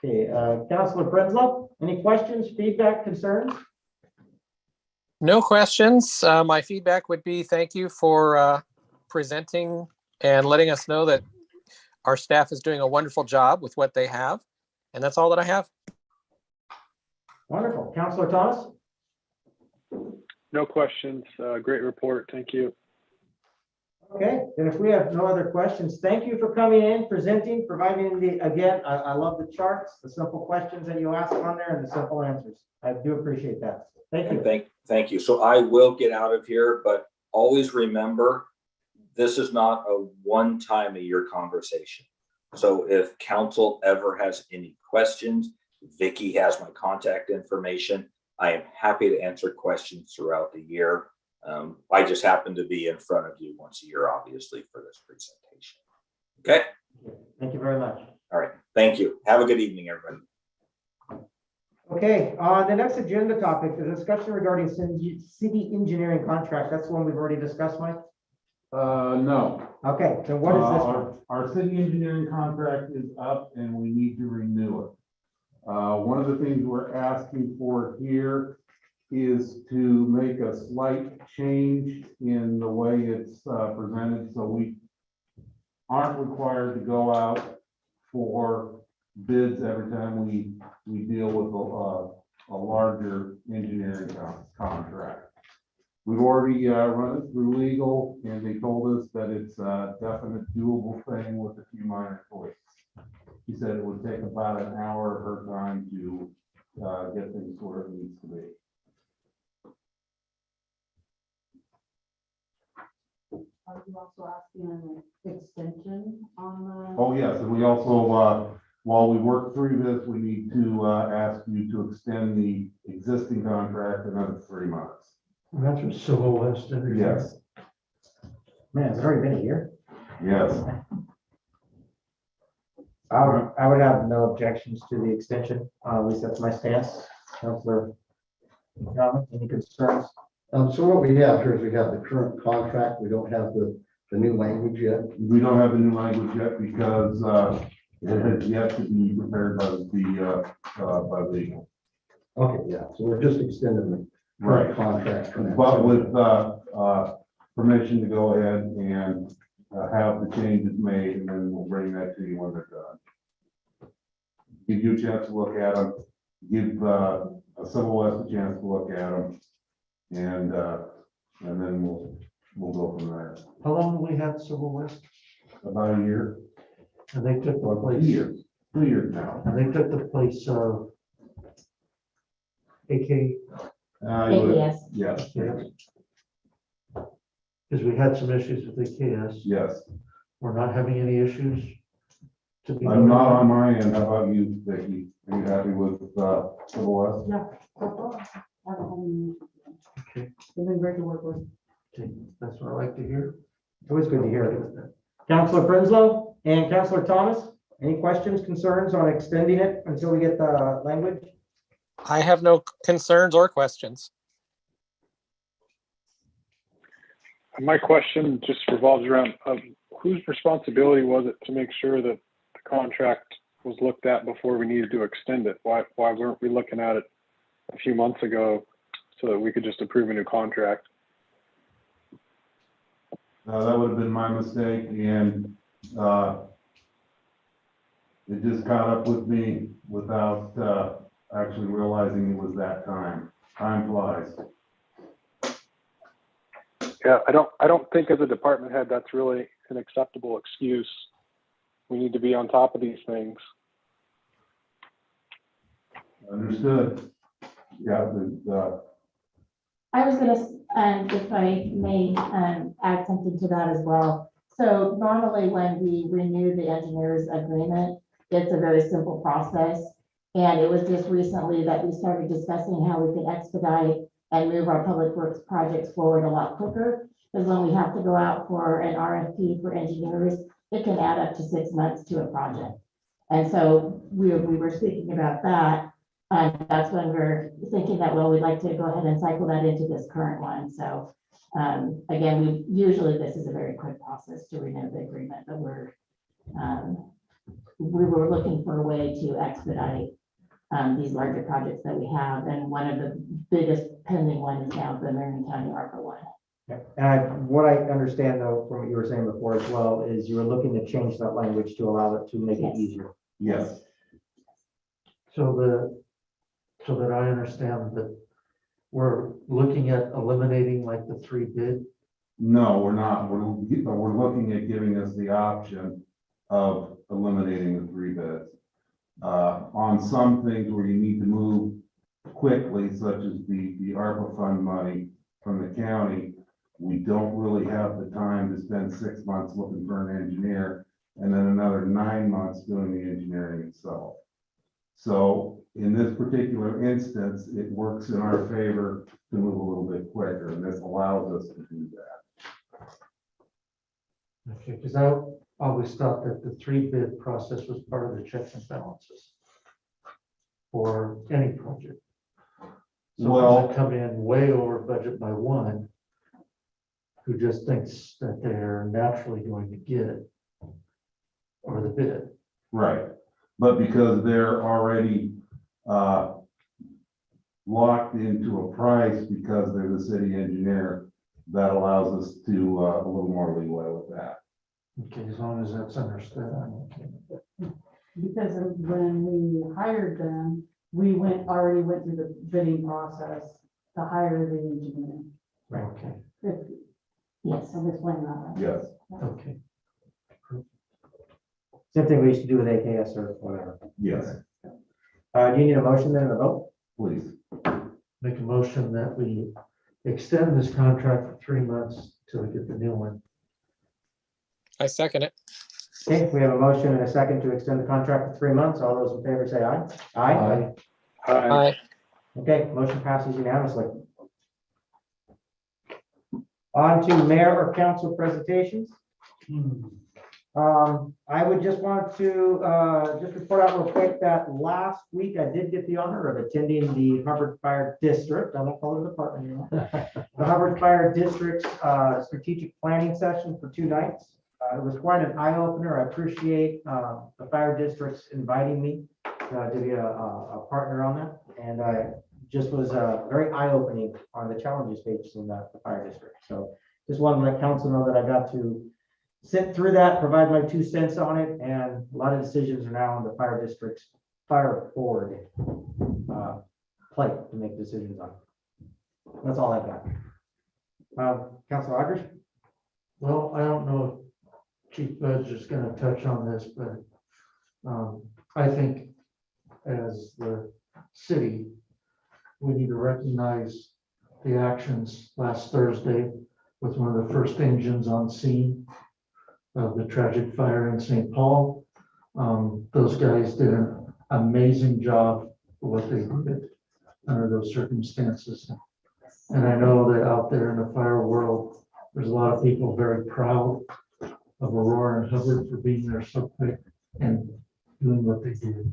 Okay, Councilor Prinsloo, any questions, feedback, concerns? No questions. My feedback would be thank you for presenting and letting us know that our staff is doing a wonderful job with what they have. And that's all that I have. Wonderful. Councilor Thomas? No questions. Great report. Thank you. Okay, then if we have no other questions, thank you for coming in, presenting, providing again, I love the charts, the simple questions that you ask on there and the simple answers. I do appreciate that. Thank you. Thank you. So I will get out of here, but always remember, this is not a one time a year conversation. So if council ever has any questions, Vicky has my contact information. I am happy to answer questions throughout the year. I just happen to be in front of you once a year, obviously, for this presentation. Okay. Thank you very much. All right. Thank you. Have a good evening, everybody. Okay, the next agenda topic, the discussion regarding city engineering contract. That's the one we've already discussed, Mike? No. Okay, so what is this one? Our city engineering contract is up and we need to renew it. One of the things we're asking for here is to make a slight change in the way it's presented, so we aren't required to go out for bids every time we deal with a larger engineering contract. We've already run it through legal, and they told us that it's a definite doable thing with a few minor tweaks. He said it would take about an hour of her time to get things where it needs to be. Are you also asking an extension on the? Oh, yes, and we also, while we work through this, we need to ask you to extend the existing contract another 3 months. That's what Civil West did. Yes, Man, it's already been a year. yes. I would have no objections to the extension. At least that's my stance. Councilor, any concerns? So what we have here is we have the current contract. We don't have the new language yet. We don't have the new language yet because It has yet to be prepared by legal. Okay, yeah, so we're just extending the Right. contract. for that. But with permission to go ahead and have the changes made, and then we'll bring that to you when they're done. Give you a chance to look at them, give a Civil West a chance to look at them, and then we'll go from there. How long have we had Civil West? About a year, And they took the or 2 place, years, 2 years now. and they took the place of AK, AKS. Yes, because we had some issues with AKS. yes. We're not having any issues. to be I'm not noted. on my end. How about you, Vicki? Are you happy with Civil West? Yeah. so far, I haven't had any issues. Okay. They've been great to work with. Okay, that's what I like to hear. Always good to hear. Counselor Prinsloo and Counselor Thomas, any questions, concerns on extending it until we get the language? I have no concerns or questions. My question just revolves around whose responsibility was it to make sure that the contract was looked at before we needed to extend it? Why weren't we looking at it a few months ago so that we could just approve a new contract? That would have been my mistake, and it just caught up with me without actually realizing it was that time. Time flies. Yeah, I don't think as a department head that's really an acceptable excuse. We need to be on top of these things. Understood. Yeah, I was gonna, if I may, add something to that as well. So normally when we renew the engineer's agreement, it's a very simple process. And it was just recently that we started discussing how we can expedite and move our public works projects forward a lot quicker. Because when we have to go out for an RFP for engineers, it can add up to 6 months to a project. And so we were speaking about that. And that's when we're thinking that, well, we'd like to go ahead and cycle that into this current one. So again, usually this is a very quick process to renew the agreement, but we were looking for a way to expedite these larger projects that we have. And one of the biggest pending ones is now the Marion County ARPA one. And what I understand though, from what you were saying before as well, is you were looking to change that language to allow it to make it Yes. easier. yes. So that I understand that we're looking at eliminating like the 3 bid. No, we're not. We're looking at giving us the option of eliminating the 3 bids. On some things where you need to move quickly, such as the ARPA fund money from the county, we don't really have the time to spend 6 months looking for an engineer and then another 9 months doing the engineering itself. So in this particular instance, it works in our favor to move a little bit quicker, and this allows us to do that. Okay, because I always thought that the 3 bid process was part of the checks and balances for any project. So Well- if they come in way over budget by 1, who just thinks that they're naturally going to get it or the bid. Right, but because they're already locked into a price because they're the city engineer, that allows us to a little more leeway with that. Okay, as long as that's understood, I'm okay. Because when we hired them, we already went through the bidding process to hire the engineer. Okay, Yes, I'm explaining that. Right? Yes, okay. Same thing we used to do with AKS or whatever. yes, Do you need a motion then and a vote? please. Make a motion that we extend this contract for 3 months till we get the new one. I second it. Okay, we have a motion and a second to extend the contract for 3 months. All those in favor say aye. Aye. Aye. Okay, motion passes unanimously. On to mayor or council presentations. I would just want to just report out real quick that last week I did get the honor of attending the Hubbard Fire District. I won't call it a department anymore. The Hubbard Fire District's strategic planning session for 2 nights. It was quite an eye opener. I appreciate the fire districts inviting me to be a partner on that. And I just was very eye opening on the challenges facing the fire district. So just wanted to let council know that I got to sit through that, provide my 2 cents on it, and a lot of decisions are now on the fire district's fire board plate to make decisions on. That's all I've got. Councilor Rogers? Well, I don't know if Chief Budge is gonna touch on this, but I think as the city, we need to recognize the actions last Thursday with one of the first engines on scene of the tragic fire in St. Paul. Those guys did an amazing job for what they did under those circumstances. And I know that out there in the fire world, there's a lot of people very proud of Aurora and Hubbard for being there so quick and doing what they did.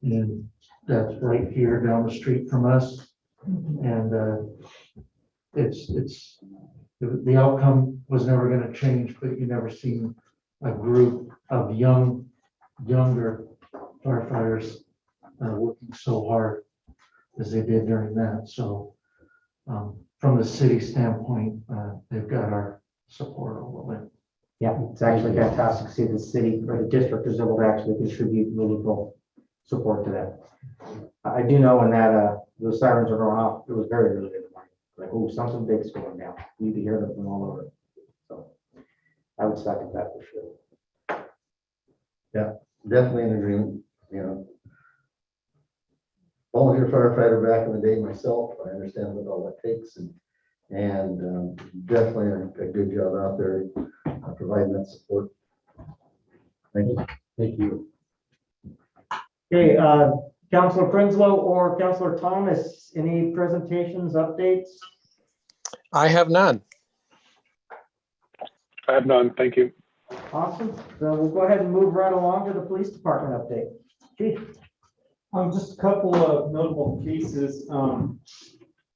And that's right here down the street from us. And the outcome was never going to change, but you never seen a group of younger firefighters working so hard as they did during that. So from the city standpoint, they've got our support all the way. Yeah, it's actually fantastic to see the city or the district is able to actually contribute meaningful support to that. I do know when that those sirens are going off, it was very early in the morning. Like, oh, something big's going down. You can hear them from all over. So I would second that for sure. Yeah, definitely in agreement, you know. Volunteer firefighter back in the day myself, I understand what all that takes and definitely a good job out there providing that support. Thank you. Thank you. Okay, Councilor Prinsloo or Councilor Thomas, any presentations, updates? I have none. I have none. Thank you. Awesome. So we'll go ahead and move right along to the police department update. Chief. Just a couple of notable cases.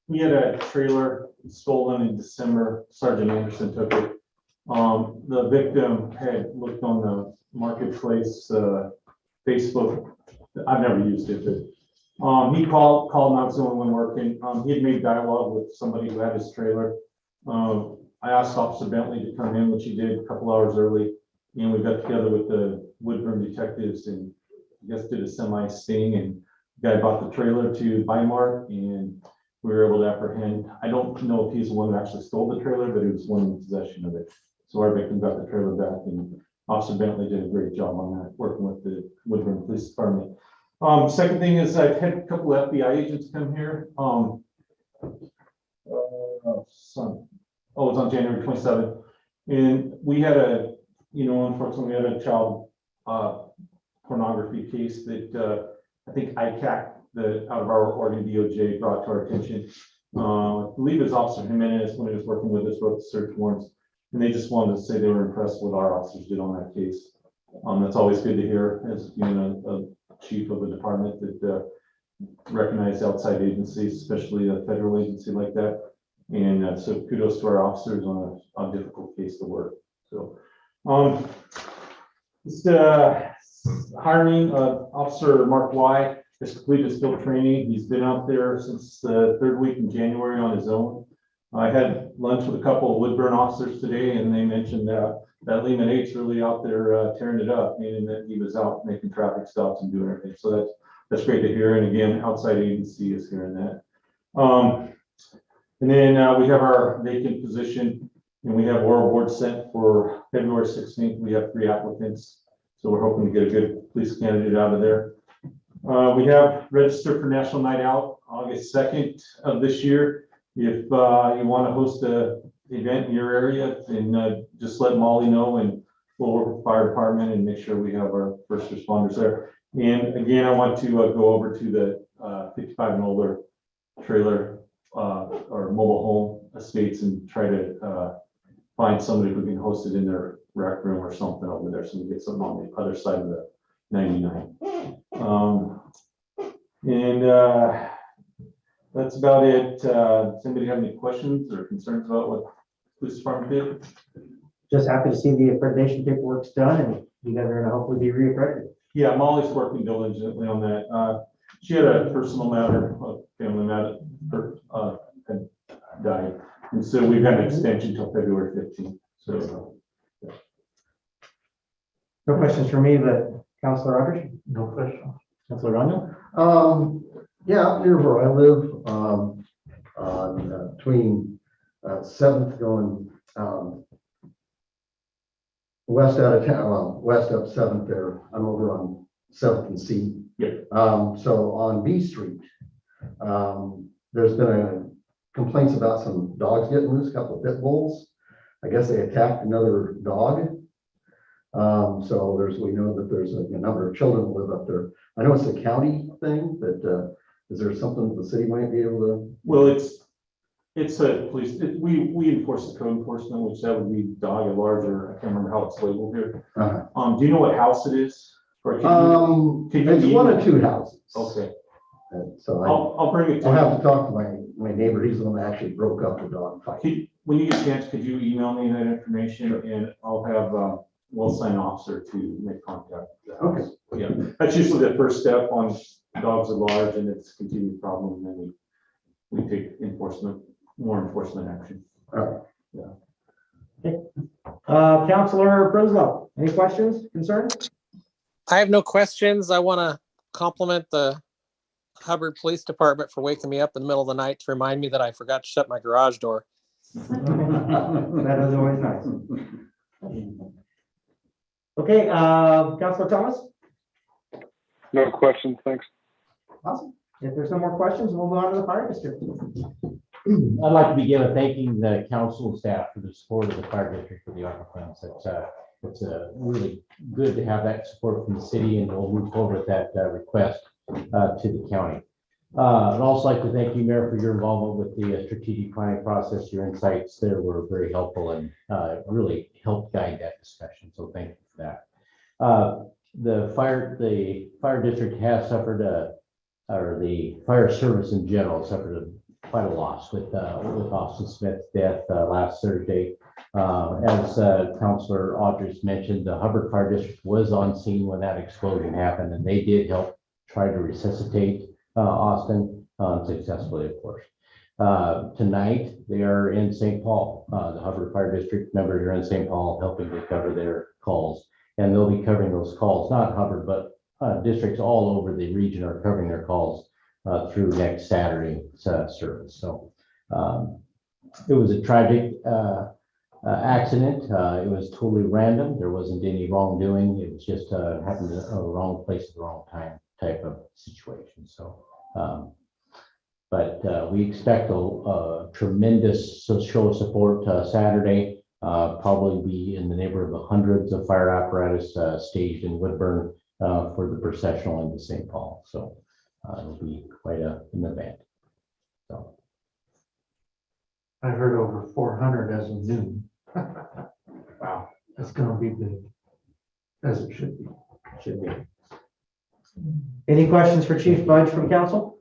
We had a trailer stolen in December. Sergeant Anderson took it. The victim had looked on the marketplace, Facebook. I've never used it, but he called and I was the only one working. He had made dialogue with somebody who had his trailer. I asked Officer Bentley to come in, which he did a couple hours early, and we got together with the Woodburn detectives and I guess did a semi sting, and the guy brought the trailer to Weimar and we were able to apprehend. I don't know if he's the one who actually stole the trailer, but he was one in possession of it. So our victim got the trailer back and Officer Bentley did a great job on that, working with the Woodburn Police Department. Second thing is I've had a couple of FBI agents come here. It's on January 27th. And we had unfortunately we had a child pornography case that I think ICAC, out of our Oregon DOJ, brought to our attention. I believe it was Officer Jimenez when he was working with us, wrote the search warrants. And they just wanted to say they were impressed with what our officers did on that case. That's always good to hear as being a chief of a department that recognize outside agencies, especially a federal agency like that. And so kudos to our officers on a difficult case to work. So just hiring Officer Mark Y has completed his field training. He's been out there since the third week in January on his own. I had lunch with a couple of Woodburn officers today, and they mentioned that Lehman 8's really out there tearing it up, meaning that he was out making traffic stops and doing everything. So that's great to hear. And again, outside agency is hearing that. And then we have our vacant position, and we have oral board sent for February 16th. We have 3 applicants, so we're hoping to get a good police candidate out of there. We have registered for National Night Out August 2nd of this year. If you want to host an event in your area, then just let Molly know, and we'll work with the fire department and make sure we have our first responders there. And again, I want to go over to the 55 and older trailer or mobile home estates and try to find somebody who can host it in their rec room or something over there, so we get something on the other side of the 99. That's about it. Does anybody have any questions or concerns about what the police department did? just happy to see the accreditation paperwork's done and you guys are gonna hopefully be reaccredited. Yeah, Molly's working diligently on that. She had a personal matter, a family matter, had died. And so we've got an extension till February 15th. So No questions for me, but Counselor Rogers? No question. Counselor Rondo? Yeah, up near where I live, between 7th going, west out of town, well, west up 7th there. I'm over on 7th and C. Yeah. So on B Street, there's been complaints about some dogs getting loose, a couple of pit bulls. I guess they attacked another dog. So we know that there's a number of children who live up there. I know it's a county thing, but is there something the city might be able to? well, it's a police, we enforce the code enforcement, which that would be dog or larger. I can't remember how it's labeled here. Do you know what house it is? Or can you It's one or two houses. Okay, So I'll bring it to I'll you. have to talk to my neighbor. He's the one that actually broke up the dog fight. When you get a chance, could you email me that information and I'll have Will sign officer to make contact. Okay. Yeah, that's usually the first step on dogs at large and it's a continued problem. And then we take more enforcement action. All right. Counselor Brislow, any questions, concerns? I have no questions. I want to compliment the Hubbard Police Department for waking me up in the middle of the night to remind me that I forgot to shut my garage door. That is always nice. Okay, Counselor Thomas? No questions, thanks. Awesome. If there's no more questions, we'll move on to the fire district. I'd like to begin with thanking the council and staff for the support of the fire district for the ARPA funds. It's really good to have that support from the city, and we'll move forward with that request to the county. I'd also like to thank you, Mayor, for your involvement with the strategic planning process. Your insights there were very helpful and really helped guide that discussion. So thank you for that. The fire district has suffered or the fire service in general suffered quite a loss with Austin Smith's death last Thursday. As Councilor Aldridge mentioned, the Hubbard Fire District was on scene when that explosion happened, and they did help try to resuscitate Austin successfully, of course. Tonight, they are in St. Paul. The Hubbard Fire District members are in St. Paul helping to cover their calls. And they'll be covering those calls, not Hubbard, but districts all over the region are covering their calls through next Saturday service. So it was a tragic accident. It was totally random. There wasn't any wrongdoing. It was just happened in a wrong place at the wrong time type of situation. So, but we expect a tremendous show of support Saturday. Probably be in the neighborhood of hundreds of fire apparatus staged in Woodburn for the processional into St. Paul. So it'll be quite an event. So I heard over 400 as of noon. Wow. That's gonna be big, as it should be. Should be. Any questions for Chief Budge from council?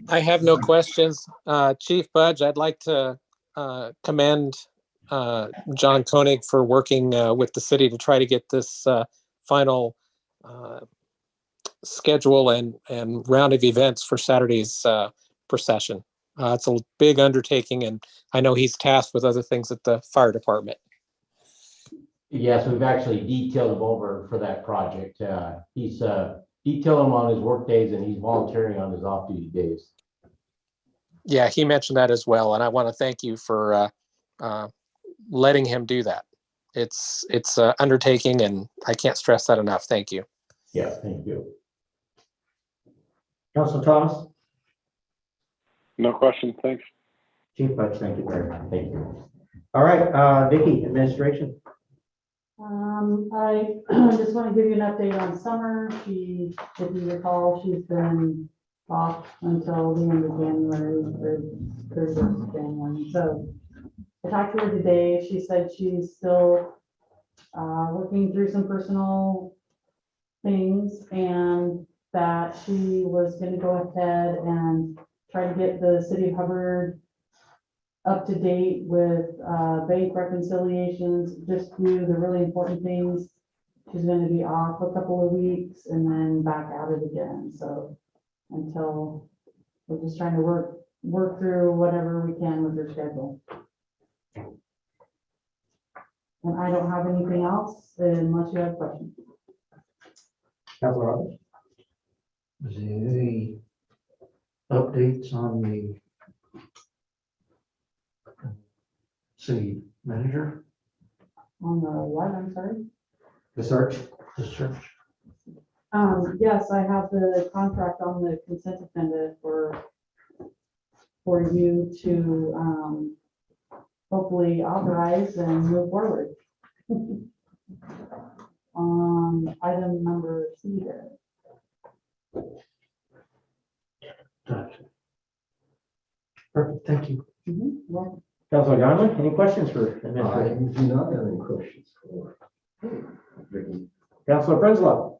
I have no questions. Chief Budge, I'd like to commend John Koenig for working with the city to try to get this final schedule and round of events for Saturday's procession. It's a big undertaking, and I know he's tasked with other things at the fire department. yes, we've actually detailed him over for that project. He's detailed him on his work days, and he's volunteering on his off-duty days. Yeah, he mentioned that as well, and I want to thank you for letting him do that. It's an undertaking, and I can't stress that enough. Thank you. Yeah, thank you. Councilor Thomas? No questions, thanks. Chief Budge, thank you very much. Thank you. All right, Vicky, administration. I just want to give you an update on Summer. She, if you recall, she's been off until the end of January, or 31st of January. So I talked to her today. She said she's still working through some personal things, and that she was going to go ahead and try to get the city of Hubbard up to date with bank reconciliations, just do the really important things. She's gonna be off a couple of weeks and then back at it again, so until, we're just trying to work through whatever we can with her schedule. And I don't have anything else unless you have questions. Councilor Roberts? Is there any updates on the city manager, On the what, I'm sorry? The search? the search? Yes, I have the contract on the consent agenda for you to, hopefully authorize and move forward. Item number C there. Gotcha. Perfect, thank you. Well, Councilor Donovan, any questions for I administration? do not have any questions for Vicky. Councilor Prinsloo?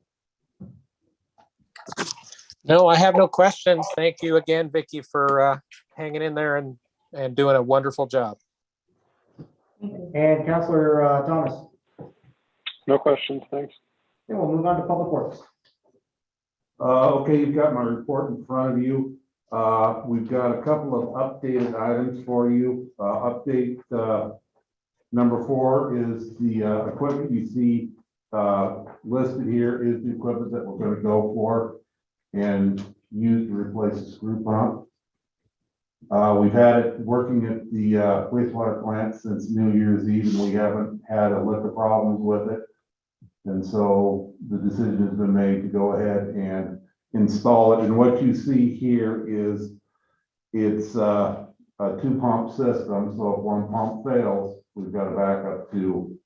No, I have no questions. Thank you again, Vicky, for hanging in there and doing a wonderful job. And Councilor Thomas? No questions, thanks. Then we'll move on to Public Works. Okay, you've got my report in front of you. We've got a couple of updated items for you. Update number 4 is the equipment you see listed here is the equipment that we're going to go for and use to replace the screw pump. We've had it working at the wastewater plant since New Year's Eve, and we haven't had a lick of problems with it. And so the decision has been made to go ahead and install it. And what you see here is it's a 2-pump system. So if one pump fails, we've got a backup to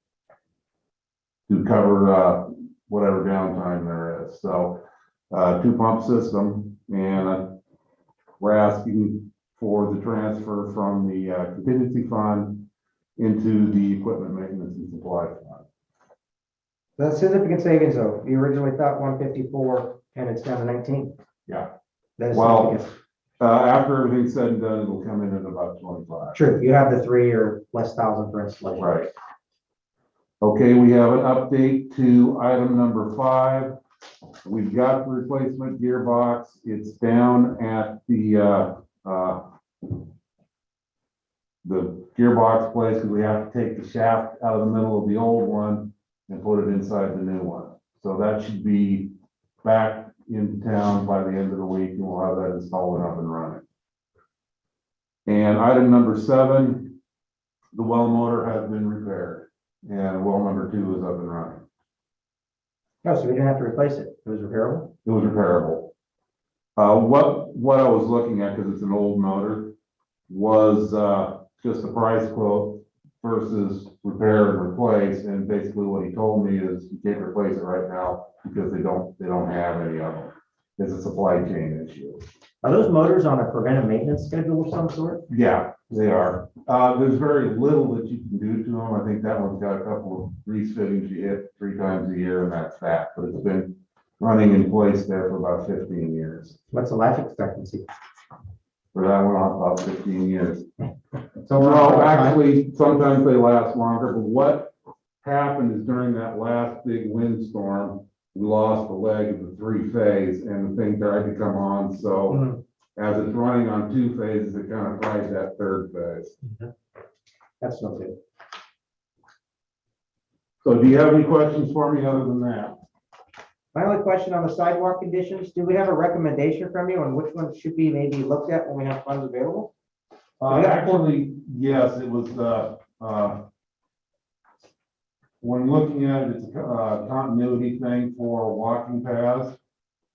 cover whatever downtime there is. So 2-pump system, and we're asking for the transfer from the contingency fund into the equipment maintenance and supply fund. That's significant savings though. You originally thought 154 and it's down to 19. Yeah. That is Well, significant. after everything's said and done, it'll come in at about 25. True, you have the 3 or less thousand for installation. Right. Okay, we have an update to item number 5. We've got the replacement gearbox. It's down at the gearbox place because we have to take the shaft out of the middle of the old one and put it inside the new one. So that should be back in town by the end of the week, and we'll have that installed and up and running. And item number 7, the well motor has been repaired, and well number 2 is up and running. No, so we didn't have to replace it. It was repairable? It was repairable. What I was looking at, because it's an old motor, was just the price quote versus repair and replace. And basically what he told me is you can't replace it right now because they don't have any of them. It's a supply chain issue. Are those motors on a preventive maintenance schedule of some sort? Yeah, they are. There's very little that you can do to them. I think that one's got a couple of grease fittings you hit 3 times a year, and that's that. But it's been running in place there for about 15 years. What's the life expectancy? For that one, about 15 years. So we're No, actually, sometimes they last longer, but what happened is during that last big windstorm, we lost the leg of the 3-phase and the thing tried to come on, so as it's running on 2 phases, it kind of fries that 3rd phase. That's no good. So do you have any questions for me other than that? My only question on the sidewalk conditions, do we have a recommendation from you on which ones should be maybe looked at when we have funds available? Actually, yes, it was, when looking at it, it's a continuity thing for walking paths.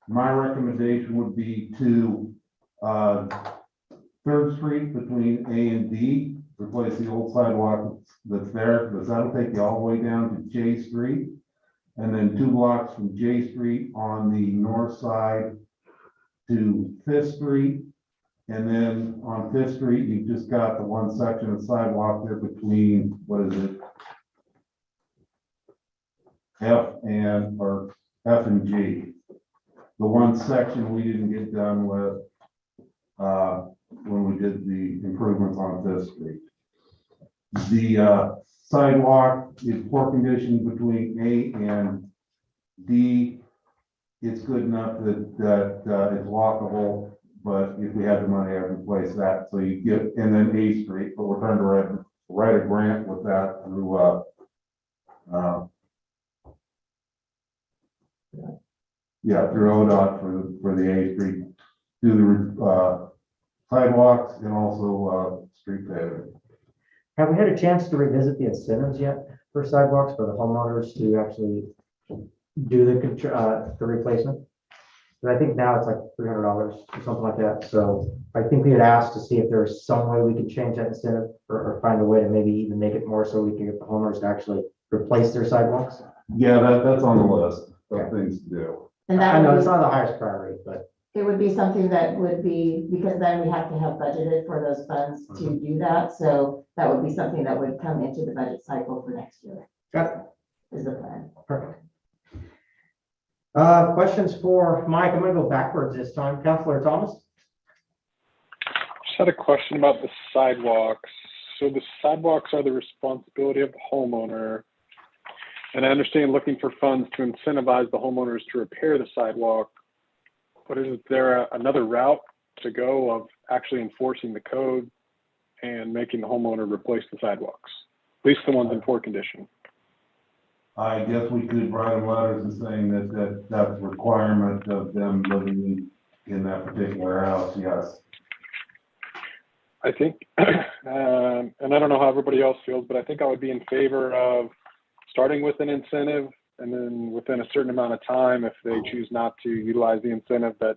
My recommendation would be to 3rd Street between A and D, replace the old sidewalk that's there, because that'll take you all the way down to J Street. And then 2 blocks from J Street on the north side to 5th Street. And then on 5th Street, you've just got the one section of sidewalk there between, what is it? F and G. The one section we didn't get done with when we did the improvements on Fifth Street. The sidewalk is poor condition between A and D. It's good enough that it's walkable, but if we had the money, I'd replace that. So you get, and then A Street, but we're trying to write a grant with that through through ODOT for the A Street, do the sidewalks and also street paving. Have we had a chance to revisit the incentives yet for sidewalks for the homeowners to actually do the replacement? But I think now it's like $300 or something like that. So I think we had asked to see if there's some way we could change that incentive or find a way to maybe even make it more so we can get the homeowners to actually replace their sidewalks. Yeah, that's on the list of things to do. And I that know would it's be, not the highest priority, but it would be something that would be, because then we have to have budgeted for those funds to do that. So that would be something that would come into the budget cycle for next year. got it. Is the plan. Perfect. Questions for Mike? I'm gonna go backwards this time. Councilor Thomas? Just had a question about the sidewalks. So the sidewalks are the responsibility of the homeowner. And I understand looking for funds to incentivize the homeowners to repair the sidewalk. But is there another route to go of actually enforcing the code and making the homeowner replace the sidewalks? At least the ones in poor condition. I guess we could write them letters and saying that's a requirement of them living in that particular house, yes. I think, and I don't know how everybody else feels, but I think I would be in favor of starting with an incentive, and then within a certain amount of time, if they choose not to utilize the incentive, that,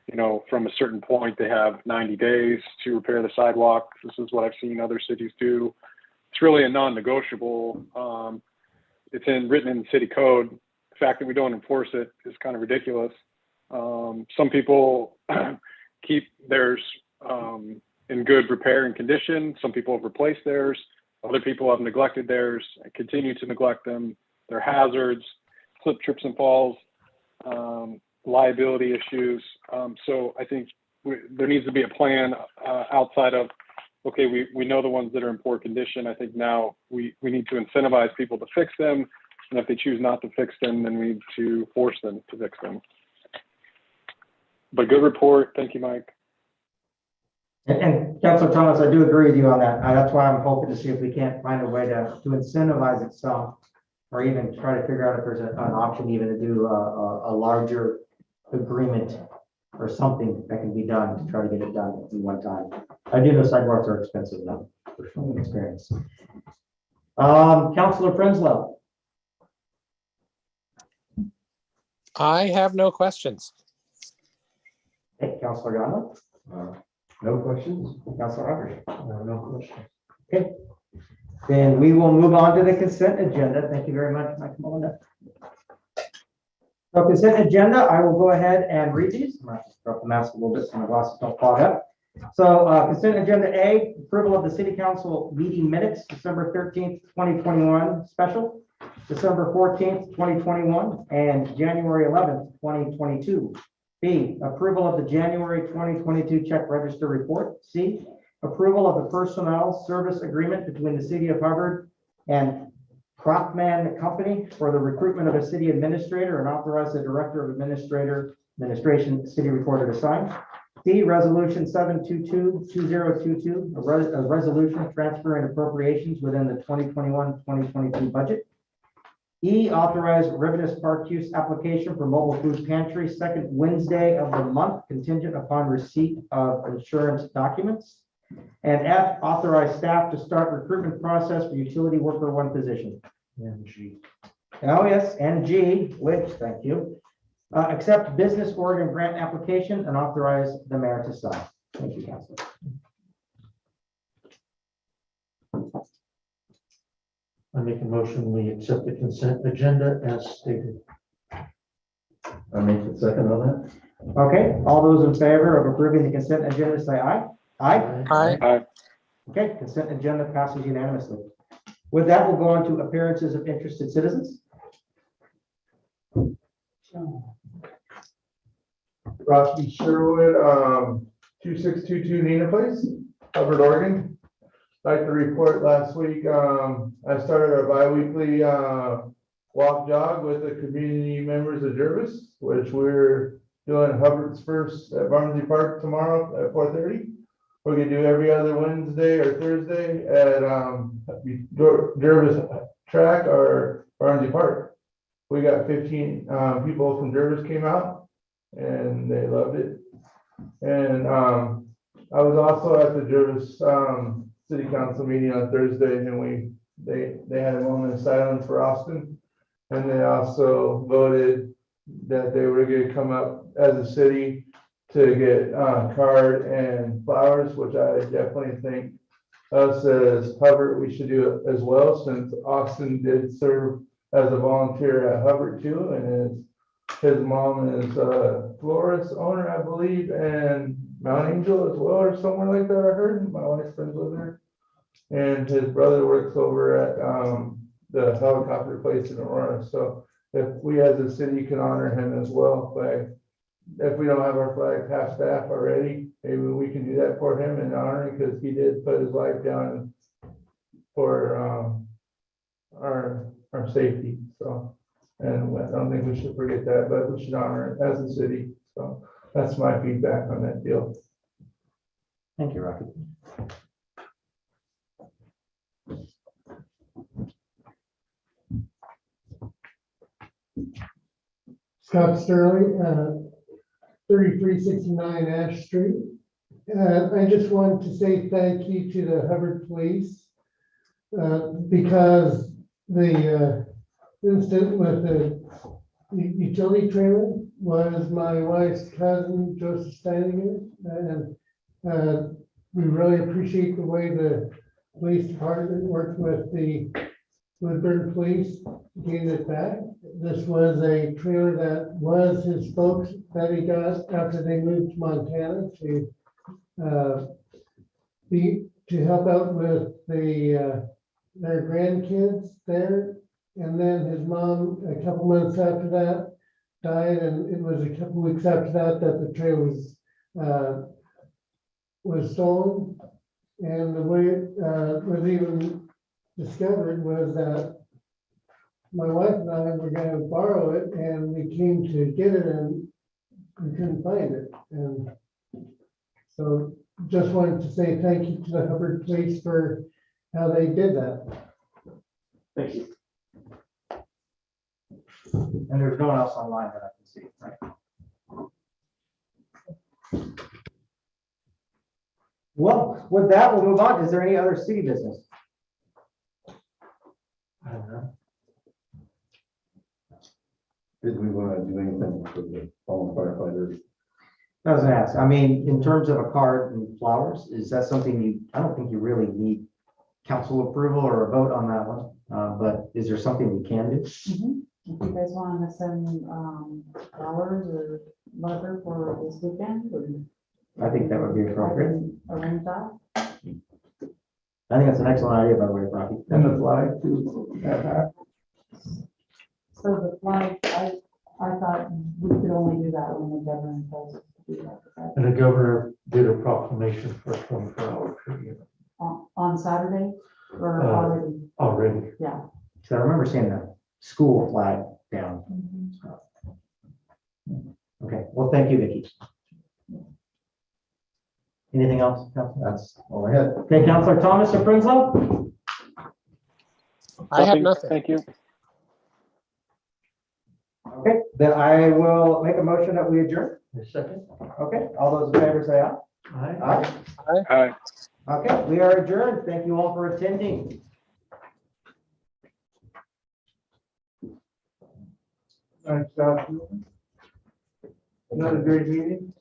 you know, from a certain point, they have 90 days to repair the sidewalk. This is what I've seen other cities do. It's really a non-negotiable. It's written in the city code. The fact that we don't enforce it is kind of ridiculous. Some people keep theirs in good repair and condition. Some people have replaced theirs. Other people have neglected theirs and continue to neglect them. They're hazards, slip, trips, and falls, liability issues. So I think there needs to be a plan outside of, okay, we know the ones that are in poor condition. I think now we need to incentivize people to fix them. And if they choose not to fix them, then we need to force them to fix them. But good report. Thank you, Mike. And Councilor Thomas, I do agree with you on that. That's why I'm hoping to see if we can't find a way to incentivize it some, or even try to figure out if there's an option even to do a larger agreement or something that can be done to try to get it done in one time. I do know sidewalks are expensive now, from experience. Councilor Prenslow. I have no questions. Hey, Councilor Godwin. No questions? Councilor Hubbard. No question. Okay. Then we will move on to the consent agenda. Thank you very much, Mike Melinda. So consent agenda, I will go ahead and read these. I'm going to drop the mask a little bit so my glasses don't clog up. So consent agenda A, approval of the city council meeting minutes, December 13th, 2021 special, December 14th, 2021, and January 11th, 2022. B, approval of the January 2022 check register report. C, approval of the personnel service agreement between the city of Hubbard and Cropman Company for the recruitment of a city administrator, and authorize the director of administration city recorder to sign. D, resolution 722-2022, a resolution transferring appropriations within the 2021-2022 budget. E, authorize Rivetous Park use application for mobile food pantry, second Wednesday of the month, contingent upon receipt of insurance documents. And F, authorize staff to start recruitment process for utility worker 1 position. And G. Oh, yes, and G, which, thank you, accept business Oregon grant application and authorize the mayor to sign. Thank you, Councilor. I make a motion, we accept the consent agenda as stated. I make the second on that. Okay, all those in favor of approving the consent agenda, say aye. Aye. Aye. Okay, consent agenda passes unanimously. With that, we'll go on to appearances of interested citizens. Rocky Sherwood, 2622 Nina Place, Hubbard, Oregon. Like to report last week, I started our bi-weekly walk jog with the community members of Jervis, which we're doing Hubbard's first at Barnsley Park tomorrow at 4:30. We're gonna do every other Wednesday or Thursday at Jervis track or Barnsley Park. We got 15 people from Jervis came out and they loved it. And I was also at the Jervis City Council meeting on Thursday, and they had a moment of silence for Austin. And they also voted that they were gonna come up as a city to get card and flowers, which I definitely think us as Hubbard, we should do it as well, since Austin did serve as a volunteer at Hubbard too, and his mom is a florist owner, I believe, and Mount Angel as well, or somewhere like that, I heard. My wife's friends with her. And his brother works over at the helicopter place in Aurora. So if we as a city can honor him as well, if we don't have our flag half staff already, maybe we can do that for him and honor him, because he did put his life down for our safety. So, and I don't think we should forget that, but we should honor it as a city. So that's my feedback on that deal. Thank you, Rocky. Scott Sterling, 3369 Ash Street. I just wanted to say thank you to the Hubbard Police because the incident with the utility trailer was my wife's cousin, Joseph Steininger, and we really appreciate the way the police department worked with the Woodburn Police getting it back. This was a trailer that was his folks that he got after they moved to Montana to help out with their grandkids there. And then his mom, a couple months after that, died, and it was a couple weeks after that the trailer was stolen. And the way it was even discovered was that my wife and I were going to borrow it, and we came to get it and we couldn't find it. And so just wanted to say thank you to the Hubbard Police for how they did that. Thank you. And there's no one else online that I can see, right? Well, with that, we'll move on. Is there any other city business? I don't know. Did we want to do anything for the fallen firefighters? I was gonna ask, I mean, in terms of a card and flowers, is that something I don't think you really need council approval or a vote on that one, but is there something we can do? If you guys want to send flowers or letter for this weekend, I think that would be appropriate. arrange that. I think that's an excellent idea, by the way, Rocky. And the flag too. So the flag, I thought we could only do that when the governor tells us to do that. And the governor did a proclamation for a 24-hour period On Saturday or already? already. Yeah. So I remember seeing the school flag down. Okay, well, thank you, Vicki. Anything else? That's all I had. Okay, Councilor Thomas or Prinsloo? I have nothing. Thank you. Okay, then I will make a motion that we adjourn. A second. Okay, all those in favor say aye. Aye. Aye. Hi. Okay, we are adjourned. Thank you all for attending. Nice job. Another great meeting.